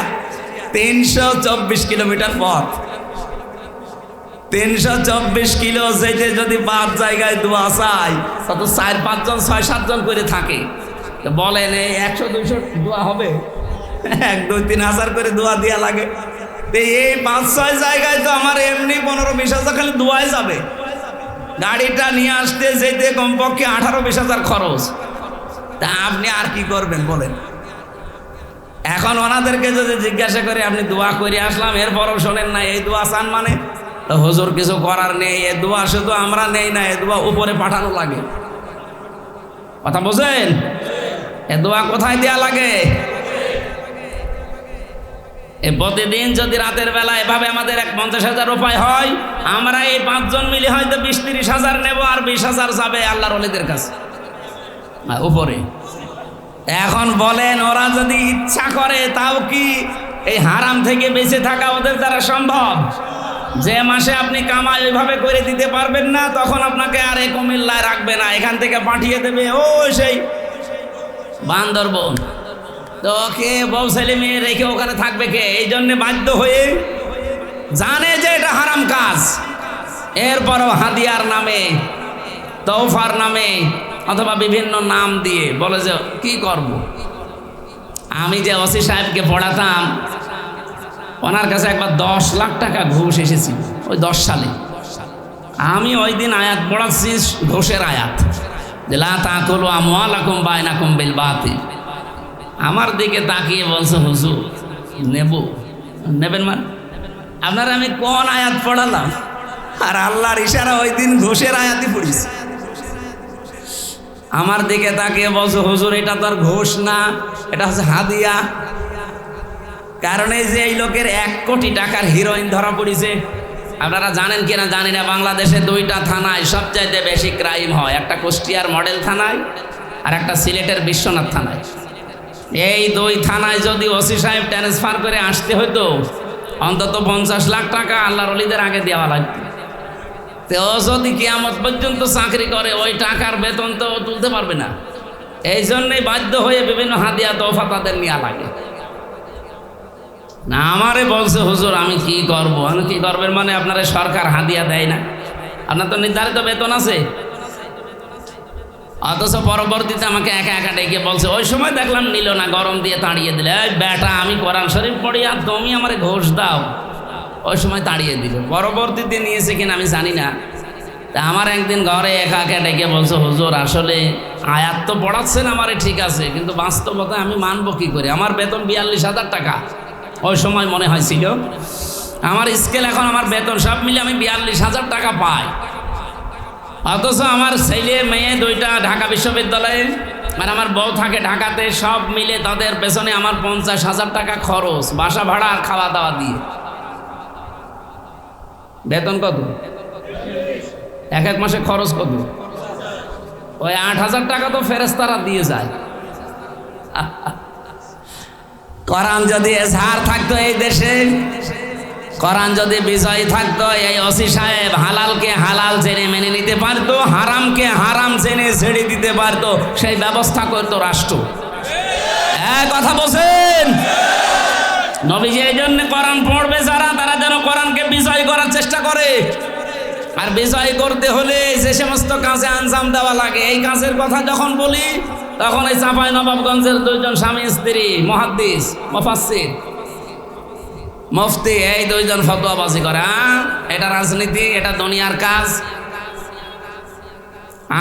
Speaker 1: 324 কিলোমিটার পথ, 324 কিলো যেতে যদি 5 জায়গায় দোয়া চাই, তত 4-5 জন 6-7 জন করে থাকে। তো বলেন এই 100-200 দোয়া হবে? 1, 2, 3 হাজার করে দোয়া দেওয়া লাগে। এই 5-6 জায়গায় তো আমার এমনি 15-20 হাজার খালি দোয়াই যাবে। গাড়িটা নিয়ে আসতে যেতে কমপক্ষে 18-20 হাজার খরচ। তা আপনি আর কি করবেন বলেন? এখন ওনাদেরকে যদি জিজ্ঞাসা করে আপনি দোয়া করে আসলাম, এরপরও শোনেন না এই দোয়া চান মানে, তো হুজুর কিছু করার নেই, এ দোয়া শুধু আমরা নেই না, এ দোয়া উপরে পাঠানো লাগে। কথা বোঝেন? এ দোয়া কোথায় দেয়া লাগে? এ প্রতিদিন যদি রাতের বেলা এভাবে আমাদের 50,000 উপায় হয়, আমরা এই 5 জন মিলে হয়তো 20-30 হাজার নেব, আর 20 হাজার যাবে আল্লাহর ওলিদের কাছে উপরে। এখন বলেন, ওরা যদি ইচ্ছা করে তাও কি এই হারাম থেকে বেঁচে থাকা ওদের দ্বারা সম্ভব? যে মাসে আপনি কামাই ওইভাবে করে দিতে পারবেন না, তখন আপনাকে আর এই কুমিল্লায় রাখবে না, এখান থেকে পাঠিয়ে দেবে ও সেই বান্দরবন। তো কে বউ ছেলে মেয়ে রেখে ওখানে থাকবে কে? এই জন্যে বাধ্য হয়ে জানে যে এটা হারাম কাজ, এরপরও হাদিয়ার নামে, তৌফার নামে অথবা বিভিন্ন নাম দিয়ে বলে যে কি করব। আমি যে ওসি সাহেবকে পড়াতাম, ওনার কাছে একবার 10 লাখ টাকা ঘুষ এসেছিল, ওই 10 সালে। আমি ওই দিন আয়াত পড়াচ্ছি, ঘুষের আয়াত, যে লা তাকুলু আমওয়ালাকুম বাইনাকুম বিল বাতিল। আমার দিকে তাকিয়ে বলছে, হুজুর নেবেন মানে? আপনারা আমি কোন আয়াত পড়ালাম? আর আল্লাহর ইশারা ওই দিন ঘুষের আয়াতই পড়েছি। আমার দিকে তাকিয়ে বলছে, হুজুর এটা তো আর ঘুষ না, এটা হচ্ছে হাদিয়া। কারণ এই যে এই লোকের 1 কোটি টাকার হিরোইন ধরা পড়েছে। আপনারা জানেন কিনা জানি না, বাংলাদেশে 2টা থানায় সবচাইতে বেশি ক্রাইম হয়, একটা কুষ্টিয়ার মডেল থানায় আর একটা সিলেটের বিশ্বনাথ থানায়। এই 2 থানায় যদি ওসি সাহেব ট্রান্সফার করে আসতে হতো, অন্তত 50 লাখ টাকা আল্লাহর ওলিদের আগে দেওয়া লাগতো। তো ও যদি কিয়ামত পর্যন্ত চাকরি করে, ওই টাকার বেতন তো তুলতে পারবে না। এই জন্যই বাধ্য হয়ে বিভিন্ন হাদিয়া তোফা তাদের নেওয়া লাগে। না আমারে বলছে, হুজুর আমি কি করব? আমি কি করবেন মানে, আপনারা সরকার হাদিয়া দেয় না, আপনার তো নির্ধারিত বেতন আছে। অথচ পরবর্তীতে আমাকে একা একা ডেকে বলছে, ওই সময় দেখলাম নিল না, গরম দিয়ে তাড়িয়ে দিলে। এই বেটা, আমি কোরআন শরীফ পড়ি আর তুমি আমারে ঘুষ দাও। ওই সময় তাড়িয়ে দিল। পরবর্তীতে নিয়েছে কিনা আমি জানি না। তা আমার একদিন ঘরে একা একা ডেকে বলছে, হুজুর আসলে আয়াত তো পড়াচ্ছেন আমারে ঠিক আছে, কিন্তু বাস্তবতায় আমি মানবো কি করে? আমার বেতন 42,000 টাকা ওই সময় মনে হয়েছিল। আমার স্কেল এখন আমার বেতন সব মিলে আমি 42,000 টাকা পাই। অথচ আমার ছেলে মেয়ে 2টা ঢাকা বিশ্ববিদ্যালয়ে, মানে আমার বউ থাকে ঢাকাতে, সব মিলে তাদের পেছনে আমার 50,000 টাকা খরচ, বাসা ভাড়া আর খাওয়া দাওয়া দিয়ে। বেতন কত? এক মাসে খরচ কত? ওই 8,000 টাকা তো ফেরেশতারা দিয়ে যায়। কোরআন যদি এজহার থাকতো এই দেশে, কোরআন যদি বিজয় থাকতো, এই ওসি সাহেব হালালকে হালাল জেনে মেনে নিতে পারতো, হারামকে হারাম জেনে ছেড়ে দিতে পারতো, সেই ব্যবস্থা করতো রাষ্ট্র। কথা বলছেন? নবীজি এই জন্য কোরআন পড়বে যারা, তারা যেন কোরআনকে বিজয় করার চেষ্টা করে। আর বিজয় করতে হলে যে সমস্ত কাজে আঞ্জাম দেওয়া লাগে, এই কাজের কথা যখন বলি, তখন এই চাঁপাইনবাবগঞ্জের 2জন স্বামী স্ত্রী মুহাদ্দিস, মুফাসসির, মুফতি, এই 2জন ফতোয়াবাজি করে। এটা রাজনীতি, এটা দুনিয়ার কাজ।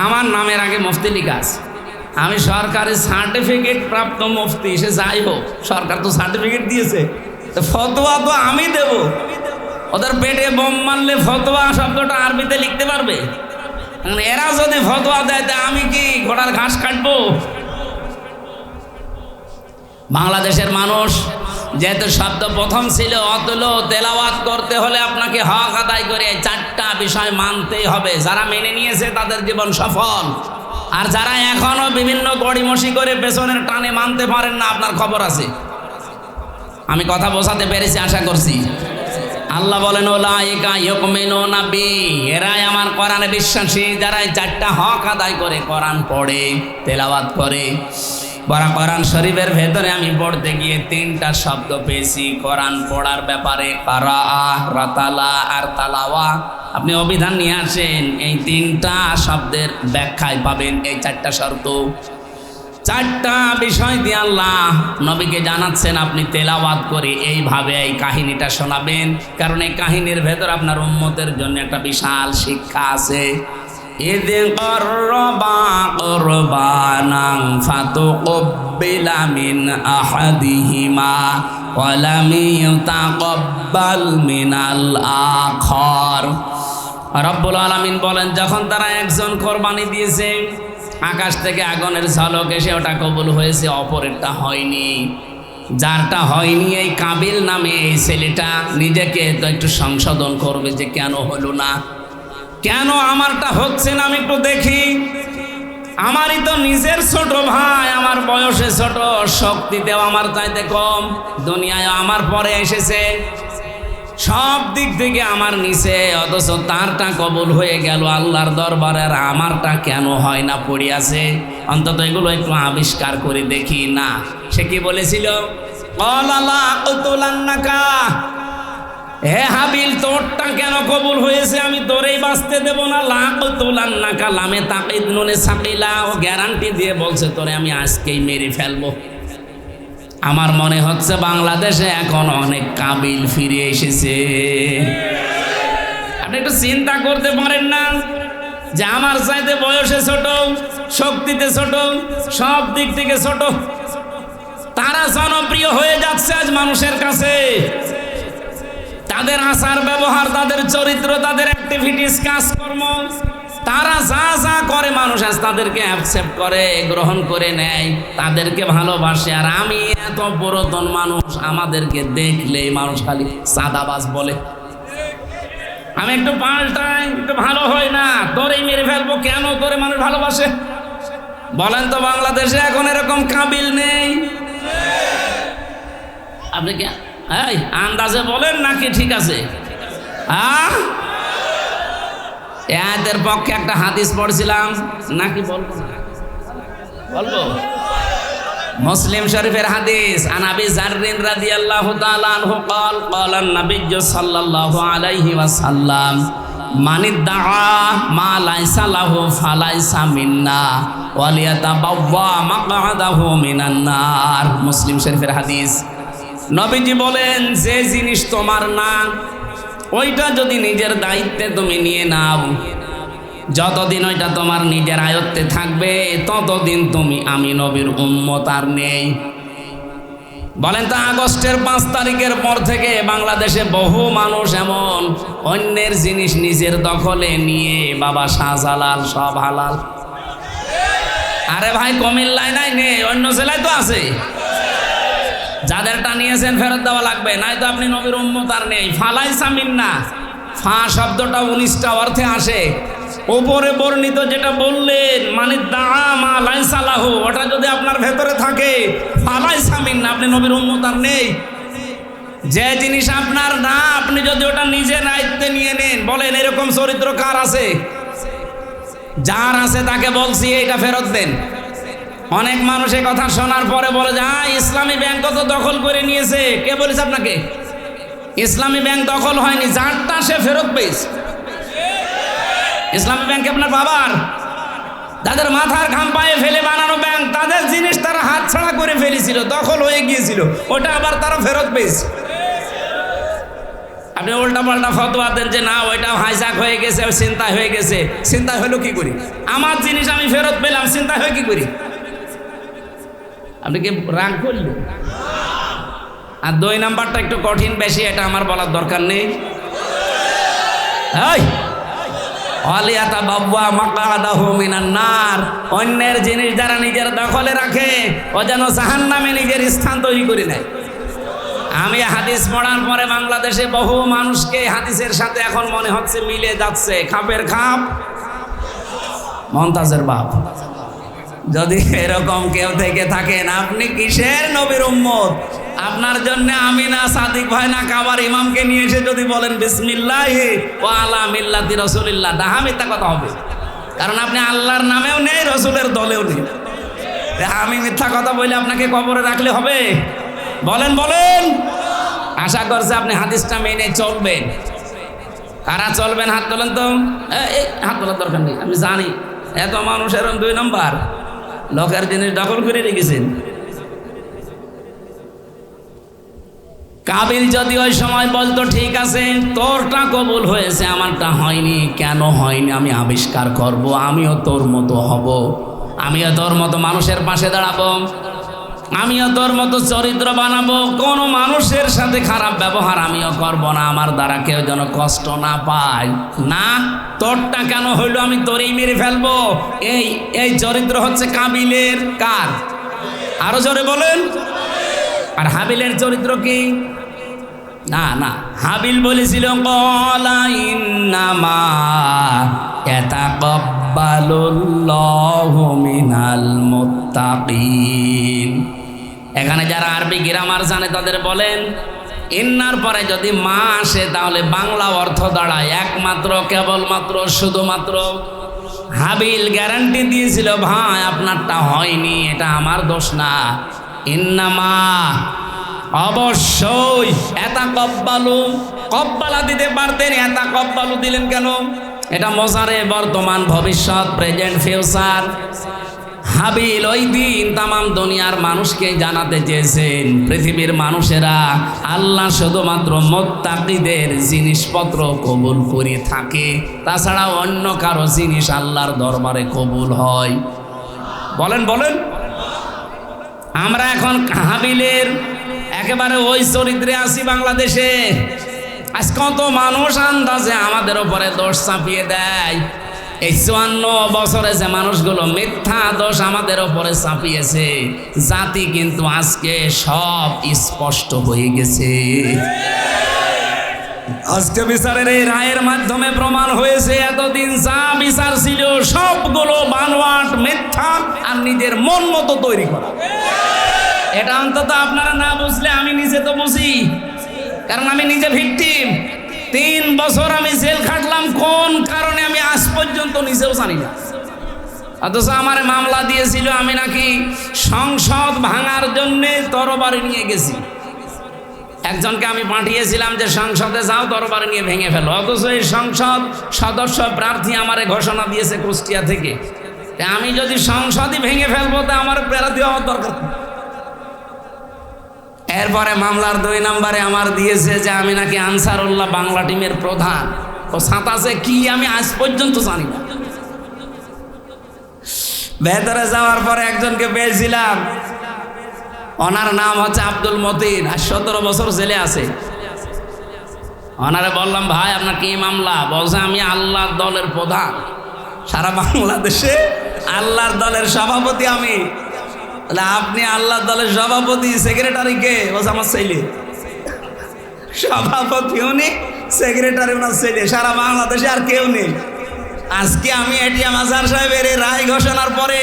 Speaker 1: আমার নামের আগে মুফতি লিখা আছে। আমি সরকারি সার্টিফিকেট প্রাপ্ত মুফতি, সে যাই হোক, সরকার তো সার্টিফিকেট দিয়েছে, তো ফতোয়া তো আমি দেব। ওদের পেটে বোম মারলে ফতোয়া শব্দটা আরবিতে লিখতে পারবে? এরা যদি ফতোয়া দেয়, তা আমি কি ঘোড়ার ঘাস কাটবো? বাংলাদেশের মানুষ যেহেতু শব্দ প্রথম ছিল, অতুল তেলাওয়াত করতে হলে আপনাকে হক আদায় করে 4টা বিষয় মানতেই হবে। যারা মেনে নিয়েছে তাদের জীবন সফল, আর যারা এখনো বিভিন্ন গড়িমসি করে পেছনের টানে মানতে পারেন না, আপনার খবর আছে। আমি কথা বোঝাতে পেরেছি আশা করছি। আল্লাহ বলেন, উলাইকা ইউমিনুনা বি, এরাই আমার কোরআনে বিশ্বাসী, যারা 4টা হক আদায় করে, কোরআন পড়ে, তেলাওয়াত করে। কোরআন শরীফের ভেতরে আমি পড়তে গিয়ে 3টা শব্দ পেয়েছি কোরআন পড়ার ব্যাপারে, কারাআ, রাতালা আর তালাওয়া। আপনি অভিধান নিয়ে আসেন, এই 3টা শব্দের ব্যাখ্যায় পাবেন এই 4টা শর্ত। চারটা বিষয় দিয়ে আল্লাহ নবীকে জানাচ্ছেন আপনি তেলাওয়াত করে এইভাবে এই কাহিনীটা শোনাবেন, কারণ এই কাহিনীর ভেতর আপনার উম্মতের জন্য একটা বিশাল শিক্ষা আছে। إذ قربا قربانا فتقبل من أحدهما ولم يتقبل من الآخر। রব্বুল আলামিন বলেন, যখন তারা একজন কোরবানি দিয়েছে, আকাশ থেকে আগুনের ঝলক এসে ওটা কবুল হয়েছে, অপরেরটা হয়নি। যারটা হয়নি এই কাবিল নামে এই ছেলেটা নিজেকে তো একটু সংশোধন করবে যে কেন হলো না, কেন আমারটা হচ্ছে না, আমি একটু দেখি। আমারই তো নিজের ছোট ভাই, আমার বয়সে ছোট, শক্তিতেও আমার চাইতে কম, দুনিয়ায় আমার পরে এসেছে, সব দিক থেকে আমার নিচে, অথচ তারটা কবুল হয়ে গেল আল্লাহর দরবারে, আর আমারটা কেন হয় না, পড়ে আছে। অন্তত এগুলো একটু আবিষ্কার করে দেখি না। সে কি বলেছিল? হে হাবিল, তোরটা কেন কবুল হয়েছে আমি তোরেই বাঁচতে দেব না। লাকুতুলান্নাকা লামে তাকিদ নুনে সাকিলা, ও গ্যারান্টি দিয়ে বলছে তোরে আমি আজকেই মেরে ফেলবো। আমার মনে হচ্ছে বাংলাদেশে এখন অনেক কাবিল ফিরে এসেছে। আপনি একটু চিন্তা করতে পারেন না যে আমার চাইতে বয়সে ছোট, শক্তিতে ছোট, সব দিক থেকে ছোট, তারা জনপ্রিয় হয়ে যাচ্ছে আজ মানুষের কাছে। তাদের আচার ব্যবহার, তাদের চরিত্র, তাদের অ্যাক্টিভিটিস, কাজকর্ম, তারা যা যা করে মানুষ আজ তাদেরকে অ্যাকসেপ্ট করে, গ্রহণ করে নেয়, তাদেরকে ভালোবাসে। আর আমি এত পুরাতন মানুষ, আমাদেরকে দেখলেই মানুষ খালি সাদাবাজ বলে। আমি একটু পাল্টাই, একটু ভালো হয় না, তোরেই মেরে ফেলবো, কেন তোরে মানুষ ভালোবাসে? বলেন তো বাংলাদেশে এখন এরকম কাবিল নেই? আপনি কি এই আন্দাজে বলেন নাকি ঠিক আছে? এদের পক্ষে একটা হাদিস পড়ছিলাম, নাকি বলবো না? বলবো। মুসলিম শরীফের হাদিস, আন আবি যাররিন রাদিয়াল্লাহু তাআলা আনহু قال قال النبي صلى الله عليه وسلم من ادعى ما ليس له فليس منا وليتبوأ مقعده من النار। মুসলিম শরীফের হাদিস। নবীজি বলেন, যে জিনিস তোমার না, ওইটা যদি নিজের দায়িত্বে তুমি নিয়ে নাও, যতদিন ওইটা তোমার নিজের আয়ত্তে থাকবে, ততদিন আমি নবীর উম্মত আর নেই। বলেন তো, আগস্টের 5 তারিখের পর থেকে বাংলাদেশে বহু মানুষ এমন অন্যের জিনিস নিজের দখলে নিয়ে, বাবা শাহজালাল সব হালাল। আরে ভাই, কুমিল্লায় নাই, নেই, অন্য জেলায় তো আছে। যাদেরটা নিয়েছেন ফেরত দেওয়া লাগবে, নাই তো আপনি নবীর উম্মত আর নেই। ফালাইসা মিন্না, ফা শব্দটা 19টা অর্থে আসে। উপরে বর্ণিত যেটা বললেন, মানে দাআ মা লাইসা লাহু, ওটা যদি আপনার ভেতরে থাকে, ফালাইসা মিন্না, আপনি নবীর উম্মত আর নেই। যে জিনিস আপনার না, আপনি যদি ওটা নিজের দায়িত্বে নিয়ে নেন, বলেন এরকম চরিত্র কার আছে? যার আছে তাকে বলছি এটা ফেরত দেন। অনেক মানুষ এই কথা শোনার পরে বলে যে ইসলামী ব্যাংক তো দখল করে নিয়েছে। কে বলেছে আপনাকে? ইসলামী ব্যাংক দখল হয়নি, যারটা সে ফেরত পেয়েছে। ইসলামী ব্যাংক আপনার বাবার, যাদের মাথার ঘাম পায়ে ফেলে বানানো ব্যাংক, তাদের জিনিস তারা হাতছাড়া করে ফেলেছিল, দখল হয়ে গিয়েছিল, ওটা আবার তারা ফেরত পেয়েছে। আপনি উল্টা পাল্টা ফতোয়া দেন যে না, ওইটা হাইজাক হয়ে গেছে, চিন্তায় হয়ে গেছে। চিন্তায় হলো কি করি? আমার জিনিস আমি ফেরত পেলাম, চিন্তায় হয়ে কি করি? আপনি কি রাগ করলেন? আর 2 নাম্বারটা একটু কঠিন বেশি, এটা আমার বলার দরকার নেই। অন্যের জিনিস যারা নিজের দখলে রাখে, ও যেন জাহান্নামে নিজের স্থান তৈরি করে নেয়। আমি হাদিস পড়ার পরে বাংলাদেশে বহু মানুষকে হাদিসের সাথে এখন মনে হচ্ছে মিলে যাচ্ছে। খাপের খাপ মমতাজের বাপ। যদি এরকম কেউ থেকে থাকেন, আপনি কিসের নবীর উম্মত? আপনার জন্য আমি না সাদিক ভাই না কাবার ইমামকে নিয়ে এসে যদি বলেন বিসমিল্লাহি ওয়া আলা মিল্লাতি রাসূলিল্লাহ, ডাহা মিথ্যা কথা হবে। কারণ আপনি আল্লাহর নামেও নেই, রসুলের দলেও নেই। আমি মিথ্যা কথা বলে আপনাকে কবরে রাখলে হবে? বলেন বলেন। আশা করছে আপনি হাদিসটা মেনে চলবেন। কারা চলবেন হাত তোলেন তো। হাত তোলার দরকার নেই, আমি জানি এত মানুষ এরকম 2 নম্বর। লোকের জিনিস দখল করে রেখেছেন। কাবিল যদি ওই সময় বলতো ঠিক আছে তোরটা কবুল হয়েছে আমারটা হয়নি, কেন হয়নি আমি আবিষ্কার করব, আমিও তোর মতো হব, আমিও তোর মতো মানুষের পাশে দাঁড়াবো, আমিও তোর মতো চরিত্র বানাবো, কোনো মানুষের সাথে খারাপ ব্যবহার আমিও করব না, আমার দ্বারা কেউ যেন কষ্ট না পায়। না, তোরটা কেন হইলো আমি তোরেই মেরে ফেলবো। এই চরিত্র হচ্ছে কাবিলের। কার? আরো জোরে বলেন। আর হাবিলের চরিত্র কি? না না, হাবিল বলেছিল ক্বালা ইন্নামা ইয়াতাকাব্বালুল্লাহু মিনাল মুত্তাকিন। এখানে যারা আরবি গ্রামার জানে তাদের বলেন ইন্নার পরে যদি মা আসে তাহলে বাংলা অর্থ দাঁড়ায় একমাত্র, কেবলমাত্র, শুধুমাত্র। হাবিল গ্যারান্টি দিয়েছিল ভাই আপনারটা হয়নি, এটা আমার দোষ না। ইন্নামা অবশ্যই এটা কব্বালু, কব্বালা দিতে পারতেন, এটা কব্বালু দিলেন কেন? এটা মজারে বর্তমান ভবিষ্যৎ, প্রেজেন্ট ফিউচার। হাবিল ওই দিন তামাম দুনিয়ার মানুষকে জানাতে চেয়েছেন পৃথিবীর মানুষেরা আল্লাহ শুধুমাত্র মুত্তাকিদের জিনিসপত্র কবুল করে থাকে, তাছাড়া অন্য কারো জিনিস আল্লাহর দরবারে কবুল হয়। বলেন বলেন। আমরা এখন হাবিলের একেবারে ওই চরিত্রে আছি বাংলাদেশে। আজ কত মানুষ আন্দাজে আমাদের উপরে দোষ চাপিয়ে দেয়। এই 54 বছরে যে মানুষগুলো মিথ্যা দোষ আমাদের উপরে চাপিয়েছে, জাতি কিন্তু আজকে সব স্পষ্ট হয়ে গেছে। আজকে বিচারের এই রায়ের মাধ্যমে প্রমাণ হয়েছে এতদিন যা বিচার ছিল সবগুলো বানোয়াট, মিথ্যা আর নিজের মন মতো তৈরি করা। এটা অন্তত আপনারা না বুঝলে আমি নিজে তো বুঝি, কারণ আমি নিজে ভিকটিম। 3 বছর আমি জেল খাটলাম, কোন কারণে আমি আজ পর্যন্ত নিজেও জানি না। অথচ আমার মামলা দিয়েছিল আমি নাকি সংসদ ভাঙার জন্য তরবারি নিয়ে গেছি। একজনকে আমি পাঠিয়েছিলাম যে সংসদে যাও তরবারি নিয়ে ভেঙে ফেলো, অথচ এই সংসদ সদস্য প্রার্থী আমারে ঘোষণা দিয়েছে কুষ্টিয়া থেকে। আমি যদি সংসদই ভেঙে ফেলবো তা আমার প্রার্থী হওয়ার দরকার। এরপরে মামলার 2 নম্বরে আমার দিয়েছে যে আমি নাকি আনসারুল্লাহ বাংলা টিমের প্রধান। ও সাতাশে কি আমি আজ পর্যন্ত জানি না। ভেতরে যাওয়ার পরে একজনকে পেয়েছিলাম, ওনার নাম হচ্ছে আব্দুল মতিন, আর 17 বছর জেলে আছে। ওনারে বললাম ভাই আপনার কি মামলা? বলছে আমি আল্লাহর দলের প্রধান, সারা বাংলাদেশে আল্লাহর দলের সভাপতি আমি। আপনি আল্লাহ দলের সভাপতি, সেক্রেটারি কে? বলছে আমার ছেলে। সভাপতি উনি, সেক্রেটারি ওনার ছেলে, সারা বাংলাদেশে আর কেউ নেই। আজকে আমি এটিএম আজহার সাহেবের এই রায় ঘোষণার পরে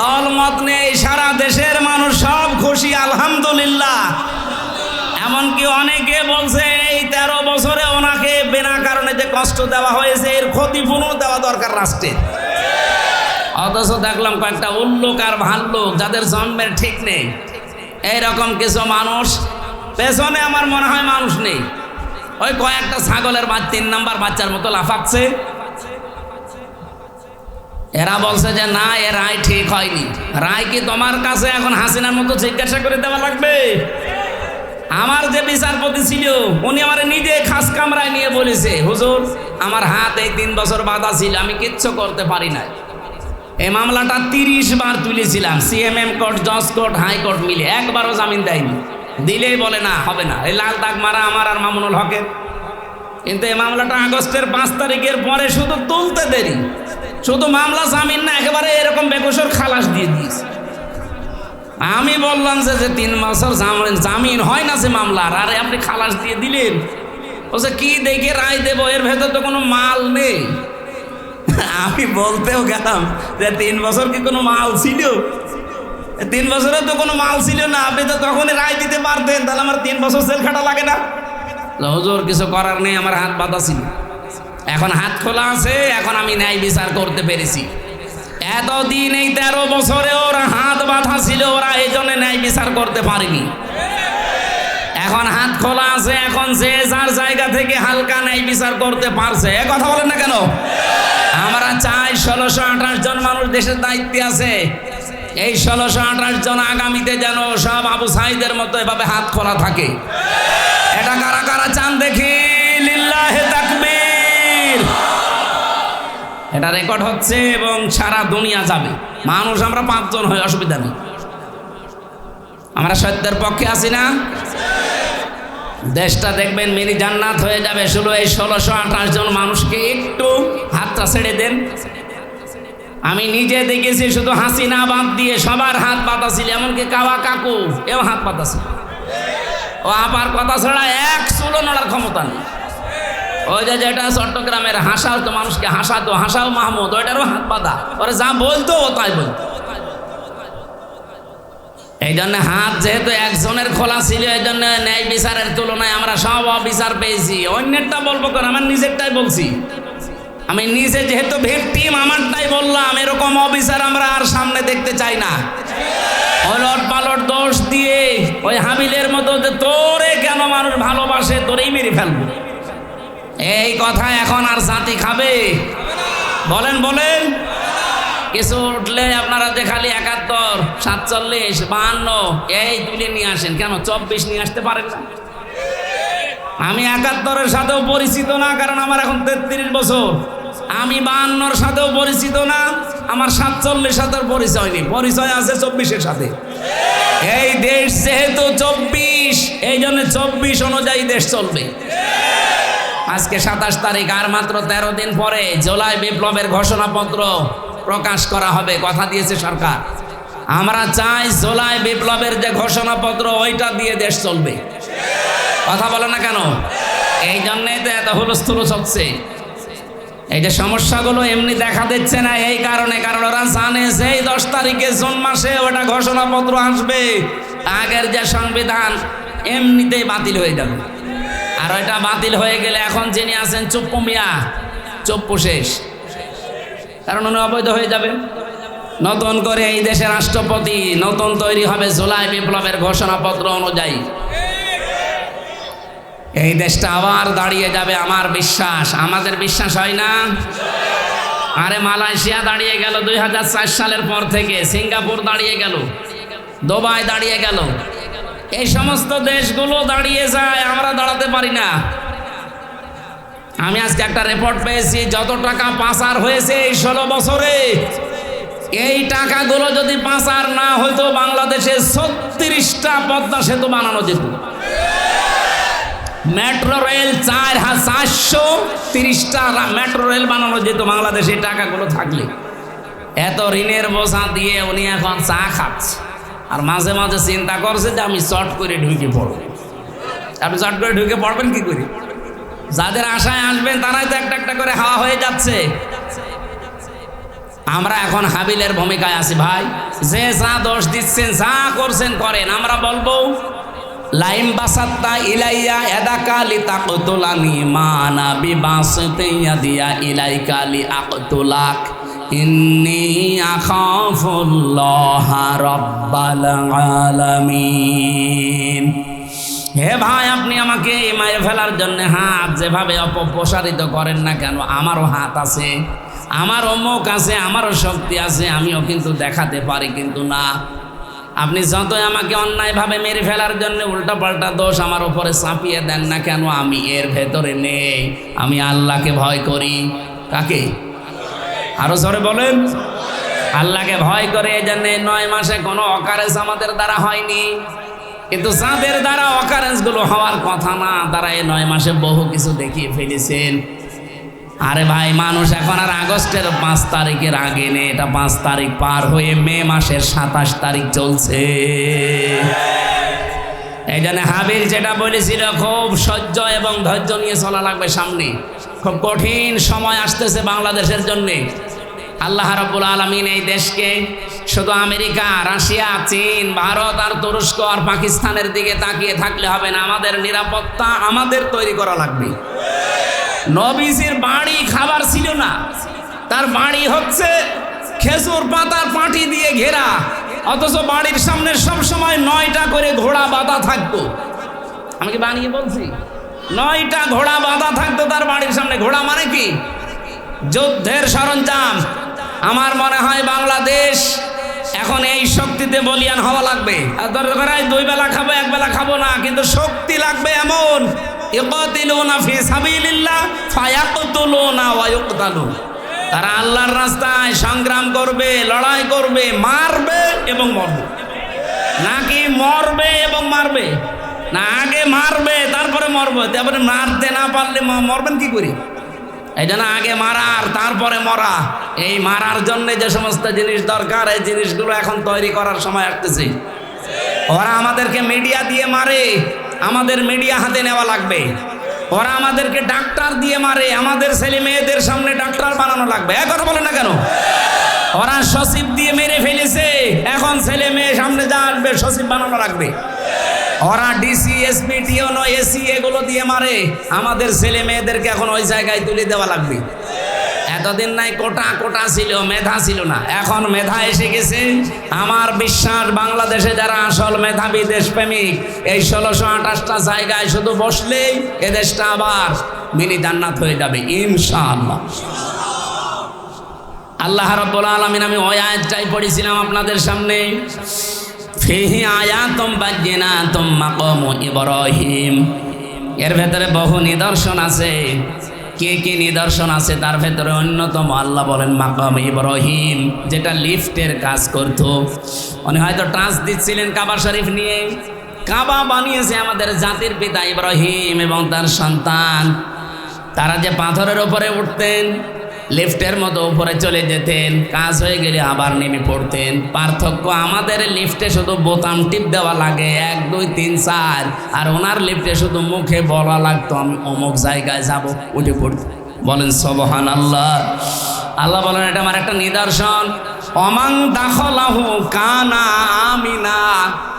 Speaker 1: দল মত নেই, সারা দেশের মানুষ সব খুশি, আলহামদুলিল্লাহ। এমনকি অনেকে বলছে এই 13 বছরে ওনাকে বিনা কারণে যে কষ্ট দেওয়া হয়েছে এর ক্ষতিপূরণ দেওয়া দরকার রাষ্ট্রে। অথচ দেখলাম কয়েকটা উল্লুক আর ভাল্লুক যাদের জন্মের ঠিক নেই, এইরকম কিছু মানুষ পেছনে আমার মনে হয় মানুষ নেই। ওই কয়েকটা ছাগলের 3 নাম্বার বাচ্চার মতো লাফাচ্ছে। এরা বলছে যে না এ রায় ঠিক হয়নি। রায় কি তোমার কাছে এখন হাসিনার মতো জিজ্ঞাসা করে দেওয়া লাগবে? আমার যে বিচারপতি ছিল উনি আমার নিজে খাস কামরায় নিয়ে বলেছে হুজুর আমার হাত এই 3 বছর বাঁধা ছিল, আমি কিচ্ছু করতে পারি না। এই মামলাটা 30 বার তুলেছিলাম, সিএমএম কোর্ট, জজ কোর্ট, হাইকোর্ট মিলে, একবারও জামিন দেয়নি। দিলেই বলে না হবে না। এই লাল দাগ মারা আমার আর মামুনুল হকের। কিন্তু এই মামলাটা আগস্টের 5 তারিখের পরে শুধু তুলতে দেরি, শুধু মামলা জামিন না, একেবারে এরকম বেকসুর খালাস দিয়ে দিয়েছে। আমি বললাম যে 3 বছর জামিন হয় না যে মামলার, আরে আপনি খালাস দিয়ে দিলেন। বলছে কি দেখে রায় দেবো, এর ভেতর তো কোনো মাল নেই। আমি বলতেও গেলাম যে 3 বছর কি কোনো মাল ছিল? 3 বছরে তো কোনো মাল ছিল না, আপনি তো তখনই রায় দিতে পারতেন, তাহলে আমার 3 বছর জেল খাটা লাগে না। হুজুর কিছু করার নেই, আমার হাত বাঁধা ছিল, এখন হাত খোলা আছে, এখন আমি ন্যায় বিচার করতে পেরেছি। এতদিন এই 13 বছরে ওরা হাত বাঁধা ছিল, ওরা এই জন্য ন্যায় বিচার করতে পারেনি। এখন হাত খোলা আছে, এখন যে যার জায়গা থেকে হালকা ন্যায় বিচার করতে পারছে। এ কথা বলেন না কেন? আমরা চাই 1628 জন মানুষ দেশের দায়িত্বে আছে, এই 1628 জন আগামীতে যেন সব আবু সাইদের মতো এভাবে হাত খোলা থাকে। এটা কারা কারা চান দেখি? লিল্লাহে তাকবীর। এটা রেকর্ড হচ্ছে এবং সারা দুনিয়া যাবে। মানুষ আমরা 5 জন হই, অসুবিধা নেই। আমরা সত্যের পক্ষে আছি না? দেশটা দেখবেন মিনি জান্নাত হয়ে যাবে। শুধু এই 1628 জন মানুষকে একটু হাতটা ছেড়ে দেন। আমি নিজে দেখেছি, শুধু হাসিনা বাদ দিয়ে সবার হাত পাতা ছিল, এমনকি কাওয়া কাকু এও হাত পাতা ছিল। ও আবার কথা ছাড়া এক চুলো নড়ার ক্ষমতা নেই। ওই যে যেটা চট্টগ্রামের হাসাও তো মানুষকে হাসাতো, হাসাও মাহমুদ, ওইটারও হাত পাতা। ওরা যা বলতো ও তাই বলতো। এই জন্য হাত যেহেতু একজনের খোলা ছিল, এই জন্য ন্যায় বিচারের তুলনায় আমরা সব অবিচার পেয়েছি। অন্যেরটা বলবো কেন, আমার নিজেরটাই বলছি। আমি নিজে যেহেতু ভিকটিম, আমারটাই বললাম। এরকম অবিচার আমরা আর সামনে দেখতে চাই না। ওলট পালট দোষ দিয়ে ওই হাবিলের মতো যে তোরে কেন মানুষ ভালোবাসে, তোরেই মেরে ফেলবো, এই কথা এখন আর জাতি খাবে? বলেন বলেন। কিছু উঠলে আপনারা যে খালি 71, 47, 52 এই তুলে নিয়ে আসেন, কেন 24 নিয়ে আসতে পারেন না? আমি 71-এর সাথেও পরিচিত না, কারণ আমার এখন 33 বছর। আমি 52-এর সাথেও পরিচিত না, আমার 47-এর সাথেও পরিচয় হয়নি। পরিচয় আছে 24-এর সাথে। এই দেশ যেহেতু 24, এই জন্য 24 অনুযায়ী দেশ চলবে। আজকে 27 তারিখ, আর মাত্র 13 দিন পরে জুলাই বিপ্লবের ঘোষণাপত্র প্রকাশ করা হবে, কথা দিয়েছে সরকার। আমরা চাই জুলাই বিপ্লবের যে ঘোষণাপত্র ওইটা দিয়ে দেশ চলবে। কথা বলে না কেন? এই জন্যই তো এত হুলস্থুল চলছে। এই যে সমস্যাগুলো এমনি দেখা দিচ্ছে না, এই কারণে, কারণ ওরা জানে যে 10 তারিখে জুন মাসে ওটা ঘোষণাপত্র আসবে, আগের যে সংবিধান এমনিতেই বাতিল হয়ে যাবে। আর ওইটা বাতিল হয়ে গেলে এখন যিনি আছেন চুপ্পু মিয়া, চুপ্পু শেষ, কারণ উনি অবৈধ হয়ে যাবে। নতুন করে এই দেশের রাষ্ট্রপতি নতুন তৈরি হবে জুলাই বিপ্লবের ঘোষণাপত্র অনুযায়ী। এই দেশটা আবার দাঁড়িয়ে যাবে, আমার বিশ্বাস। আমাদের বিশ্বাস হয় না? আরে মালয়েশিয়া দাঁড়িয়ে গেল 2004 সালের পর থেকে, সিঙ্গাপুর দাঁড়িয়ে গেল, দুবাই দাঁড়িয়ে গেল, এই সমস্ত দেশগুলো দাঁড়িয়ে যায়, আমরা দাঁড়াতে পারি না। আমি আজকে একটা রিপোর্ট পেয়েছি, যত টাকা পাচার হয়েছে এই 16 বছরে, এই টাকাগুলো যদি পাচার না হতো বাংলাদেশে 36টা পদ্মা সেতু বানানো যেত। মেট্রো রেল 430টা মেট্রো রেল বানানো যেত বাংলাদেশে টাকাগুলো থাকলে। এত ঋণের বোঝা দিয়ে উনি এখন চা খাচ্ছে, আর মাঝে মাঝে চিন্তা করছে যে আমি চট করে ঢুকে পড়ব। আপনি চট করে ঢুকে পড়বেন কি করে? যাদের আশায় আসবেন তারাই তো একটা একটা করে হাওয়া হয়ে যাচ্ছে। আমরা এখন হাবিলের ভূমিকায় আছি ভাই। যে যা দোষ দিচ্ছেন, যা করছেন করেন, আমরা বলবো লাইম বাসাত্তা ইলাইয়া এদাকা লিতাকতুলানি মানা বিবাসতিয়া দিয়া ইলাইকা লিআকতুলাক ইন্নী আখাফুল্লাহা রাব্বাল আলামিন। হে ভাই, আপনি আমাকে মেরে ফেলার জন্য হাত যেভাবে অপপ্রসারিত করেন না কেন, আমারও হাত আছে, আমারও মুখ আছে, আমারও শক্তি আছে, আমিও কিন্তু দেখাতে পারি, কিন্তু না, আপনি যতই আমাকে অন্যায়ভাবে মেরে ফেলার জন্য উল্টাপাল্টা দোষ আমার উপরে চাপিয়ে দেন না কেন, আমি এর ভেতরে নেই। আমি আল্লাহকে ভয় করি। কাকে? আরো জোরে বলেন। আল্লাহকে ভয় করে। এই জন্য 9 মাসে কোনো অকারেন্স আমাদের দ্বারা হয়নি, কিন্তু যাদের দ্বারা অকারেন্স গুলো হওয়ার কথা না, তারা এই 9 মাসে বহু কিছু দেখিয়ে ফেলেছেন। আরে ভাই, মানুষ এখন আর আগস্টের 5 তারিখের আগে নেই, এটা 5 তারিখ পার হয়ে মে মাসের 27 তারিখ চলছে। এই জন্য হাবিল যেটা বলেছিল, খুব সহ্য এবং ধৈর্য নিয়ে চলা লাগবে সামনে। খুব কঠিন সময় আসতেছে বাংলাদেশের জন্যে। আল্লাহ রাব্বুল আলামিন এই দেশকে শুধু আমেরিকা, রাশিয়া, চীন, ভারত আর তুরস্ক আর পাকিস্তানের দিকে তাকিয়ে থাকলে হবে না। আমাদের নিরাপত্তা আমাদের তৈরি করা লাগবে। নবীজির বাড়ি খাবার ছিল না, তার বাড়ি হচ্ছে খেজুর পাতার পাটি দিয়ে ঘেরা, অথচ বাড়ির সামনে সব সময় 9টা করে ঘোড়া বাঁধা থাকতো। আমি কি বানিয়ে বলছি? 9টা ঘোড়া বাঁধা থাকতো তার বাড়ির সামনে। ঘোড়া মানে কি? যুদ্ধের সরঞ্জাম। আমার মনে হয় বাংলাদেশ এখন এই শক্তিতে বলিয়ান হওয়া লাগবে। আর দরকার হয় 2 বেলা খাবো 1 বেলা খাবো না, কিন্তু শক্তি লাগবে এমন ইকাতিলুনা ফি সাবিলিল্লাহ ফায়াকতুলুনা ওয়া ইউকতালুন। তারা আল্লাহর রাস্তায় সংগ্রাম করবে, লড়াই করবে, মারবে এবং মরবে। নাকি মরবে এবং মারবে না, আগে মারবে তারপরে মরবে। তারপরে মারতে না পারলে মরবেন কি করে? এই জন্য আগে মারার তারপরে মরা। এই মারার জন্য যে সমস্ত জিনিস দরকার, এই জিনিসগুলো এখন তৈরি করার সময় আসতেছে। ওরা আমাদেরকে মিডিয়া দিয়ে মারে, আমাদের মিডিয়া হাতে নেওয়া লাগবে। ওরা আমাদেরকে ডাক্তার দিয়ে মারে, আমাদের ছেলে মেয়েদের সামনে ডাক্তার বানানো লাগবে। এক কথা বলে না কেন? ওরা সচিব দিয়ে মেরে ফেলেছে, এখন ছেলে মেয়ে সামনে যা আসবে সচিব বানানো লাগবে। ওরা ডিসি এসপি টিওনো এসি এগুলো দিয়ে মারে, আমাদের ছেলে মেয়েদেরকে এখন ওই জায়গায় তুলে দেওয়া লাগবে। এতদিন নাই কোটা কোটা ছিল, মেধা ছিল না, এখন মেধা এসে গেছে। আমার বিশ্বাস বাংলাদেশে যারা আসল মেধাবী দেশপ্রেমিক, এই 1628টা জায়গায় শুধু বসলেই এদেশটা আবার মিনি জান্নাত হয়ে যাবে ইনশাআল্লাহ। আল্লাহ রাব্বুল আলামিন, আমি ওই আয়াতটাই পড়েছিলাম আপনাদের সামনে, ফিহি আয়াতুম বায়্যিনাতুম মাকামু ইব্রাহিম। এর ভেতরে বহু নিদর্শন আছে। কে কি নিদর্শন আছে তার ভেতরে অন্যতম আল্লাহ বলেন মাকাম ইব্রাহিম, যেটা লিফটের কাজ করত। উনি হয়তো টাচ দিচ্ছিলেন কাবা শরীফ নিয়ে। কাবা বানিয়েছে আমাদের জাতির পিতা ইব্রাহিম এবং তার সন্তান। তারা যে পাথরের উপরে উঠতেন, লিফটের মতো উপরে চলে যেতেন, কাজ হয়ে গেলে আবার নেমে পড়তেন। পার্থক্য, আমাদের লিফটে শুধু বোতাম টিপ দেওয়া লাগে 1 2 3 4, আর ওনার লিফটে শুধু মুখে বলা লাগতো আমি অমুক জায়গায় যাব, উঠে পড়তে। বলেন সুবহানাল্লাহ। আল্লাহ বলেন এটা আমার একটা নিদর্শন। অমান দাখলাহু কানা আমিনা,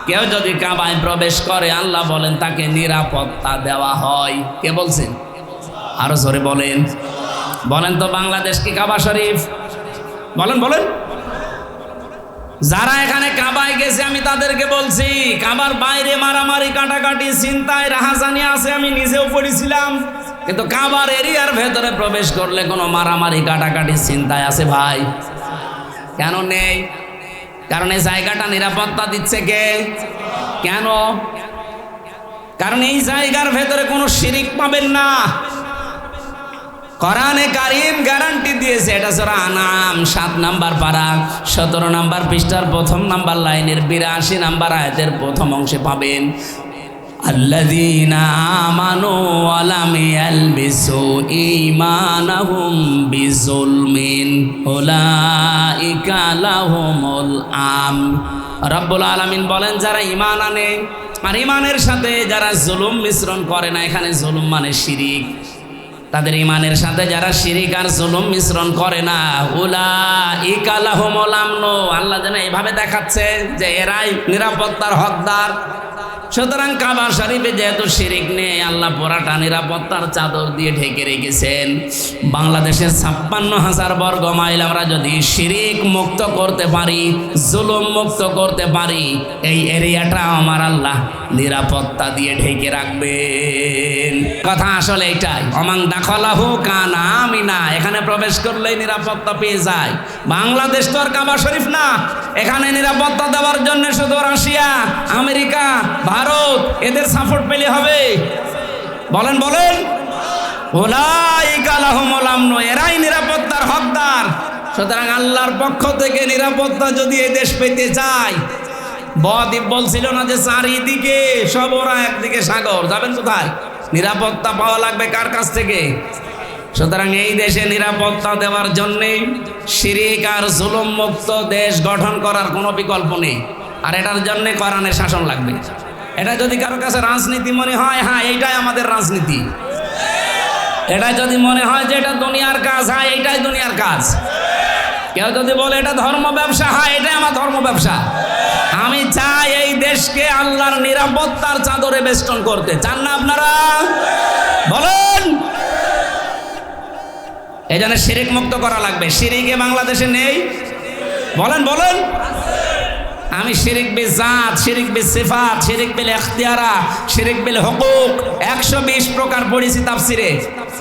Speaker 1: কেউ যদি কাবায় প্রবেশ করে আল্লাহ বলেন তাকে নিরাপত্তা দেওয়া হয়। কে বলছেন? আরো জোরে বলেন। বলেন তো বাংলাদেশ কি কাবা শরীফ? বলেন বলেন। যারা এখানে কাবায় গেছে আমি তাদেরকে বলছি, কাবার বাইরে মারামারি কাটাকাটি চিন্তায় রাহাজানি আছে, আমি নিজেও পড়েছিলাম। কিন্তু কাবার এরিয়ার ভেতরে প্রবেশ করলে কোনো মারামারি কাটাকাটি চিন্তায় আছে ভাই? কেন নেই? কারণ এই জায়গাটা নিরাপত্তা দিচ্ছে কে? কেন? কারণ এই জায়গার ভেতরে কোনো শিরিক পাবেন না। কোরআনে কারীম গ্যারান্টি দিয়েছে। এটা সূরা আনাম 7 নাম্বার পারা 17 নাম্বার পৃষ্ঠার 1 নাম্বার লাইনের 82 নাম্বার আয়াতের প্রথম অংশে পাবেন, আল্লাযীনা আমানু ওয়া লাম ইয়ালবিসু ঈমানাহুম বিযুলমিন উলাইকা লাহুমুল আমন। রব্বুল আলামিন বলেন যারা ঈমান আনে আর ঈমানের সাথে যারা জুলুম মিশ্রণ করে না, এখানে জুলুম মানে শিরিক, তাদের ঈমানের সাথে যারা শিরিক আর জুলুম মিশ্রণ করে না, উলাইকা লাহুমুল আমন, আল্লাহ যেন এভাবে দেখাচ্ছে যে এরাই নিরাপত্তার হকদার। সুতরাং কাবা শরীফে যেহেতু শিরিক নেই, আল্লাহ পুরাটা নিরাপত্তার চাদর দিয়ে ঢেকে রেখেছেন। বাংলাদেশের 56,000 বর্গ মাইল আমরা যদি শিরিক মুক্ত করতে পারি, জুলুম মুক্ত করতে পারি, এই এরিয়াটা আমার আল্লাহ নিরাপত্তা দিয়ে ঢেকে রাখবেন। কথা আসলে এটাই, অমান দাখলাহু কানা আমিনা, এখানে প্রবেশ করলেই নিরাপত্তা পেয়ে যায়। বাংলাদেশ তো আর কাবা শরীফ না, এখানে নিরাপত্তা দেওয়ার জন্য শুধু রাশিয়া, আমেরিকা, ভারত এদের সাপোর্ট পেলে হবে। বলেন বলেন। উলাইকা লাহুমুল আমন, এরাই নিরাপত্তার হকদার। সুতরাং আল্লাহর পক্ষ থেকে নিরাপত্তা যদি এই দেশ পেতে চায়, বদ্বীপ বলছিল না যে চারিদিকে সব ওরা, একদিকে সাগর, যাবেন কোথায়? নিরাপত্তা পাওয়া লাগবে কার কাছ থেকে? সুতরাং এই দেশে নিরাপত্তা দেওয়ার জন্যে শিরিক আর জুলুম মুক্ত দেশ গঠন করার কোনো বিকল্প নেই। আর এটার জন্যে কোরআনের শাসন লাগবে। এটা যদি কারো কাছে রাজনীতি মনে হয়, হ্যাঁ এইটাই আমাদের রাজনীতি। এটা যদি মনে হয় যে এটা দুনিয়ার কাজ, হ্যাঁ এইটাই দুনিয়ার কাজ। কেউ যদি বলে এটা ধর্ম ব্যবসা, হ্যাঁ এটাই আমার ধর্ম ব্যবসা। আমি চাই এই দেশকে আল্লাহর নিরাপত্তার চাদরে বেষ্টন করতে। চান না আপনারা? বলেন। এই জন্য শিরিক মুক্ত করা লাগবে। শিরিকে বাংলাদেশে নেই? বলেন বলেন। আমি শিরিক বিল জাত, শিরিক বিল সিফাত, শিরিক বিল ইখতিয়ারা, শিরিক বিল হুকুক 120 প্রকার পড়েছি তাফসিরে,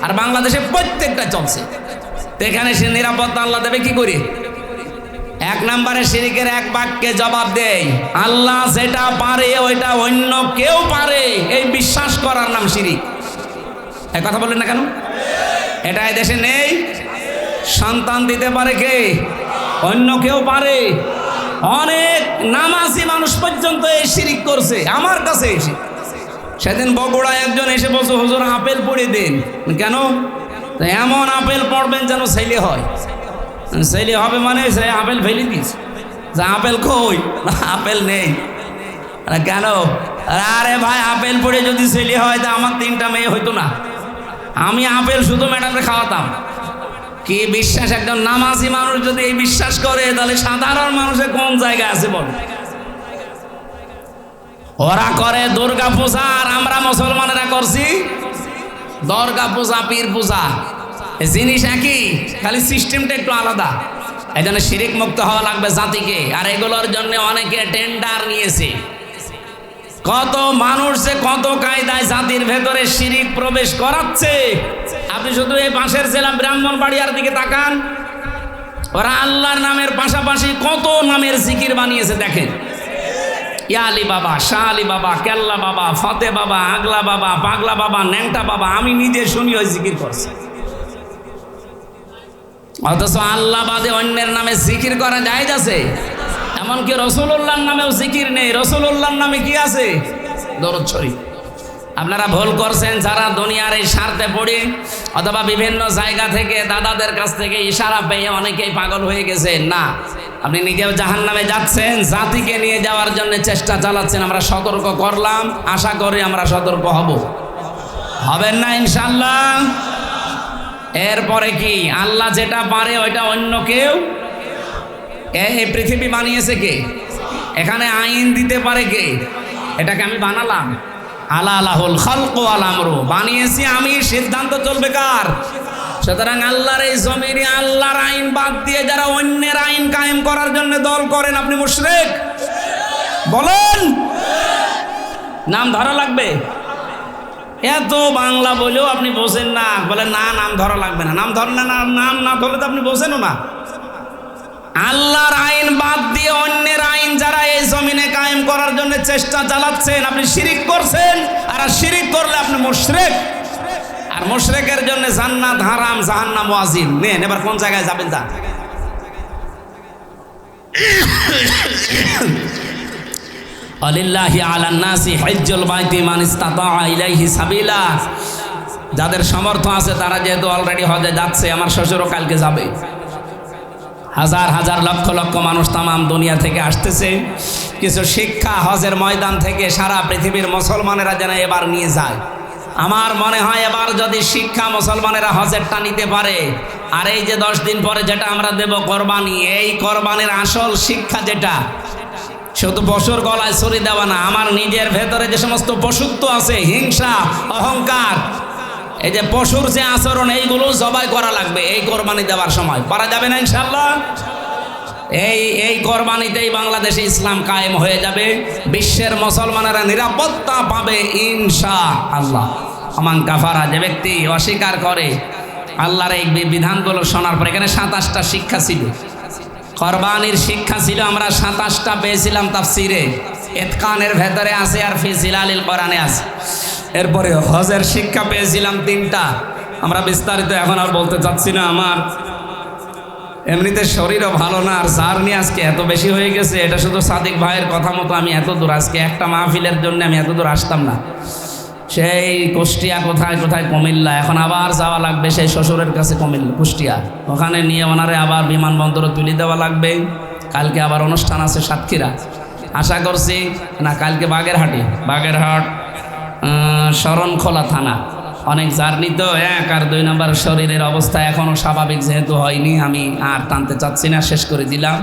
Speaker 1: আর বাংলাদেশে প্রত্যেকটা চলছে। তো এখানে সে নিরাপত্তা আল্লাহ দেবে কি করে? এক নম্বরে শিরিকের এক বাক্যে জবাব দেয়, আল্লাহ যেটা পারে ওইটা অন্য কেউ পারে, এই বিশ্বাস করার নাম শিরিক। এক কথা বলেন না কেন? এটা এই দেশে নেই। সন্তান দিতে পারে কে? অন্য কেউ পারে। অনেক নামাজি মানুষ পর্যন্ত এই শিরিক করছে আমার কাছে এসে। সেদিন বগুড়ায় একজন এসে বলছে, হুজুর আপেল পড়ে দিন। কেন? এমন আপেল পড়বেন যেন ছেলে হয়। ছেলে হবে মানে সে আপেল ফেলে দিস, যে আপেল কই? আপেল নেই। কেন? আরে ভাই আপেল পড়ে যদি ছেলে হয় তা আমার 3টা মেয়ে হইতো না। আমি আপেল শুধু ম্যাডামে খাওয়াতাম। কি বিশ্বাস! একজন নামাজি মানুষ যদি এই বিশ্বাস করে তাহলে সাধারণ মানুষের কোন জায়গায় আছে বল? ওরা করে দুর্গা পূজা আর আমরা মুসলমানেরা করছি দুর্গা পূজা, পীর পূজা। জিনিস একই, খালি সিস্টেমটা একটু আলাদা। এই জন্য শিরিক মুক্ত হওয়া লাগবে জাতিকে। আর এগুলোর জন্য অনেকে টেন্ডার নিয়েছে। কত মানুষ যে কত কায়দায় জাতির ভেতরে শিরিক প্রবেশ করাচ্ছে। আপনি শুধু এই পাশের জেলা ব্রাহ্মণবাড়িয়ার দিকে তাকান, ওরা আল্লাহর নামের পাশাপাশি কত নামের জিকির বানিয়েছে দেখেন। ইয়া আলী বাবা, শাহ আলী বাবা, কেল্লা বাবা, ফতে বাবা, আগলা বাবা, পাগলা বাবা, ন্যাংটা বাবা। আমি নিজে শুনি ওই জিকির করছে। অথচ আল্লাহ বাদে অন্যের নামে জিকির করা জায়েজ আছে? এমনকি রাসূলুল্লাহর নামেও জিকির নেই। রাসূলুল্লাহর নামে কি আছে? দরুদ শরীফ। আপনারা ভুল করছেন যারা দুনিয়ার এই স্বার্থে পড়ে অথবা বিভিন্ন জায়গা থেকে দাদাদের কাছ থেকে ইশারা পেয়ে অনেকেই পাগল হয়ে গেছে। না, আপনি নিজেও জাহান্নামে যাচ্ছেন, জাতিকে নিয়ে যাওয়ার জন্য চেষ্টা চালাচ্ছেন। আমরা সতর্ক করলাম, আশা করি আমরা সতর্ক হবেন না ইনশাআল্লাহ। এরপরে কি? আল্লাহ যেটা পারে ওইটা অন্য কেউ। এই পৃথিবী বানিয়েছে কে? এখানে আইন দিতে পারে কে? এটাকে আমি বানালাম? আলাহুল খালকু ওয়াল আমরু। বানিয়েছি আমি, সিদ্ধান্ত চলবে কার? সুতরাং আল্লাহর এই জমিনে আল্লাহর আইন বাদ দিয়ে যারা অন্যের আইন কায়েম করার জন্য দল করেন, আপনি মুশরিক। বলেন, নাম ধরা লাগবে? এত বাংলা বলেও আপনি বোঝেন না। বলেন না, নাম ধরা লাগবে না। নাম ধরেন না, নাম না ধরলে তো আপনি বোঝেনও না। আল্লাহর আইন বাদ দিয়ে অন্যের আইন যারা এই জমিনে কায়েম করার জন্য চেষ্টা চালাচ্ছেন, আপনি শিরিক করছেন। আর শিরিক করলে আপনি মুশরিক। আর মুশরিকের জন্য জান্নাত হারাম, জাহান্নাম ওয়াজিব। নেন, এবার কোন জায়গায় যাবেন? তা আলিল্লাহি আলান নাসি হজ্জুল বাইতি মান ইসতাতা ইলাইহি সাবিলা। যাদের সামর্থ্য আছে তারা যেহেতু অলরেডি হজে যাচ্ছে, আমার শ্বশুরও কালকে যাবে। হাজার হাজার লক্ষ লক্ষ মানুষ তামাম দুনিয়া থেকে আসতেছে। কিছু শিক্ষা হজের ময়দান থেকে সারা পৃথিবীর মুসলমানেরা যেন এবার নিয়ে যায়। আমার মনে হয় এবার যদি শিক্ষা মুসলমানেরা হজেরটা নিতে পারে, আর এই যে 10 দিন পরে যেটা আমরা দেব কোরবানি, এই কোরবানির আসল শিক্ষা যেটা, শুধু পশুর গলায় ছুরি দেওয়া না, আমার নিজের ভেতরে যে সমস্ত পশুত্ব আছে, হিংসা, অহংকার, এই যে পশুর যে আচরণ, এইগুলো জবাই করা লাগবে এই কোরবানি দেওয়ার সময়। পারা যাবে না ইনশাআল্লাহ? এই কোরবানিতেই বাংলাদেশে ইসলাম কায়েম হয়ে যাবে। বিশ্বের মুসলমানেরা নিরাপত্তা পাবে ইনশাআল্লাহ। আমান কাফারা, যে ব্যক্তি অস্বীকার করে আল্লাহর এই বিধানগুলো শোনার পর, এখানে 27টা শিক্ষা ছিল। কোরবানির শিক্ষা ছিল আমরা 27টা পেয়েছিলাম তাফসিরে, ইতকানের ভেতরে আছে আর ফি জিলালিল কোরআনে আছে। এরপরে হজের শিক্ষা পেয়েছিলাম 3টা, আমরা বিস্তারিত এখন আর বলতে চাচ্ছি না। আমার এমনিতে শরীরও ভালো না, আর জার্নি আজকে এত বেশি হয়ে গেছে। এটা শুধু সাদিক ভাইয়ের কথা মতো আমি এত দূর, আজকে একটা মাহফিলের জন্য আমি এত দূর আসতাম না। সেই কুষ্টিয়া কোথায় কোথায় কুমিল্লা, এখন আবার যাওয়া লাগবে সেই শ্বশুরের কাছে কুষ্টিয়া, ওখানে নিয়ে ওনারে আবার বিমানবন্দরে তুলে দেওয়া লাগবে। কালকে আবার অনুষ্ঠান আছে সাতক্ষীরা। আশা করছি না, কালকে বাগেরহাট শরণখোলা থানা। অনেক জার্নি তো, 1 আর 2 নম্বর শরীরের অবস্থা এখনও স্বাভাবিক যেহেতু হয়নি, আমি আর টানতে চাচ্ছি না, শেষ করে দিলাম।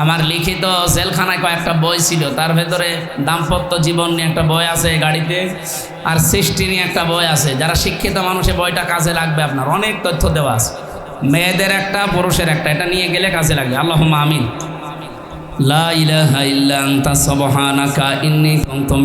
Speaker 1: আমার লিখিত জেলখানায় কয়েকটা বই ছিল, তার ভেতরে দাম্পত্য জীবন নিয়ে একটা বই আছে গাড়িতে, আর সৃষ্টি নিয়ে একটা বই আছে। যারা শিক্ষিত মানুষের বইটা কাজে লাগবে, আপনার অনেক তথ্য দেওয়া আছে, মেয়েদের একটা, পুরুষের একটা, এটা নিয়ে গেলে কাজে লাগবে। আল্লাহুম্মা আমিন। লা ইলাহা ইল্লা আনতা সুবহানাকা ইন্নী কুনতু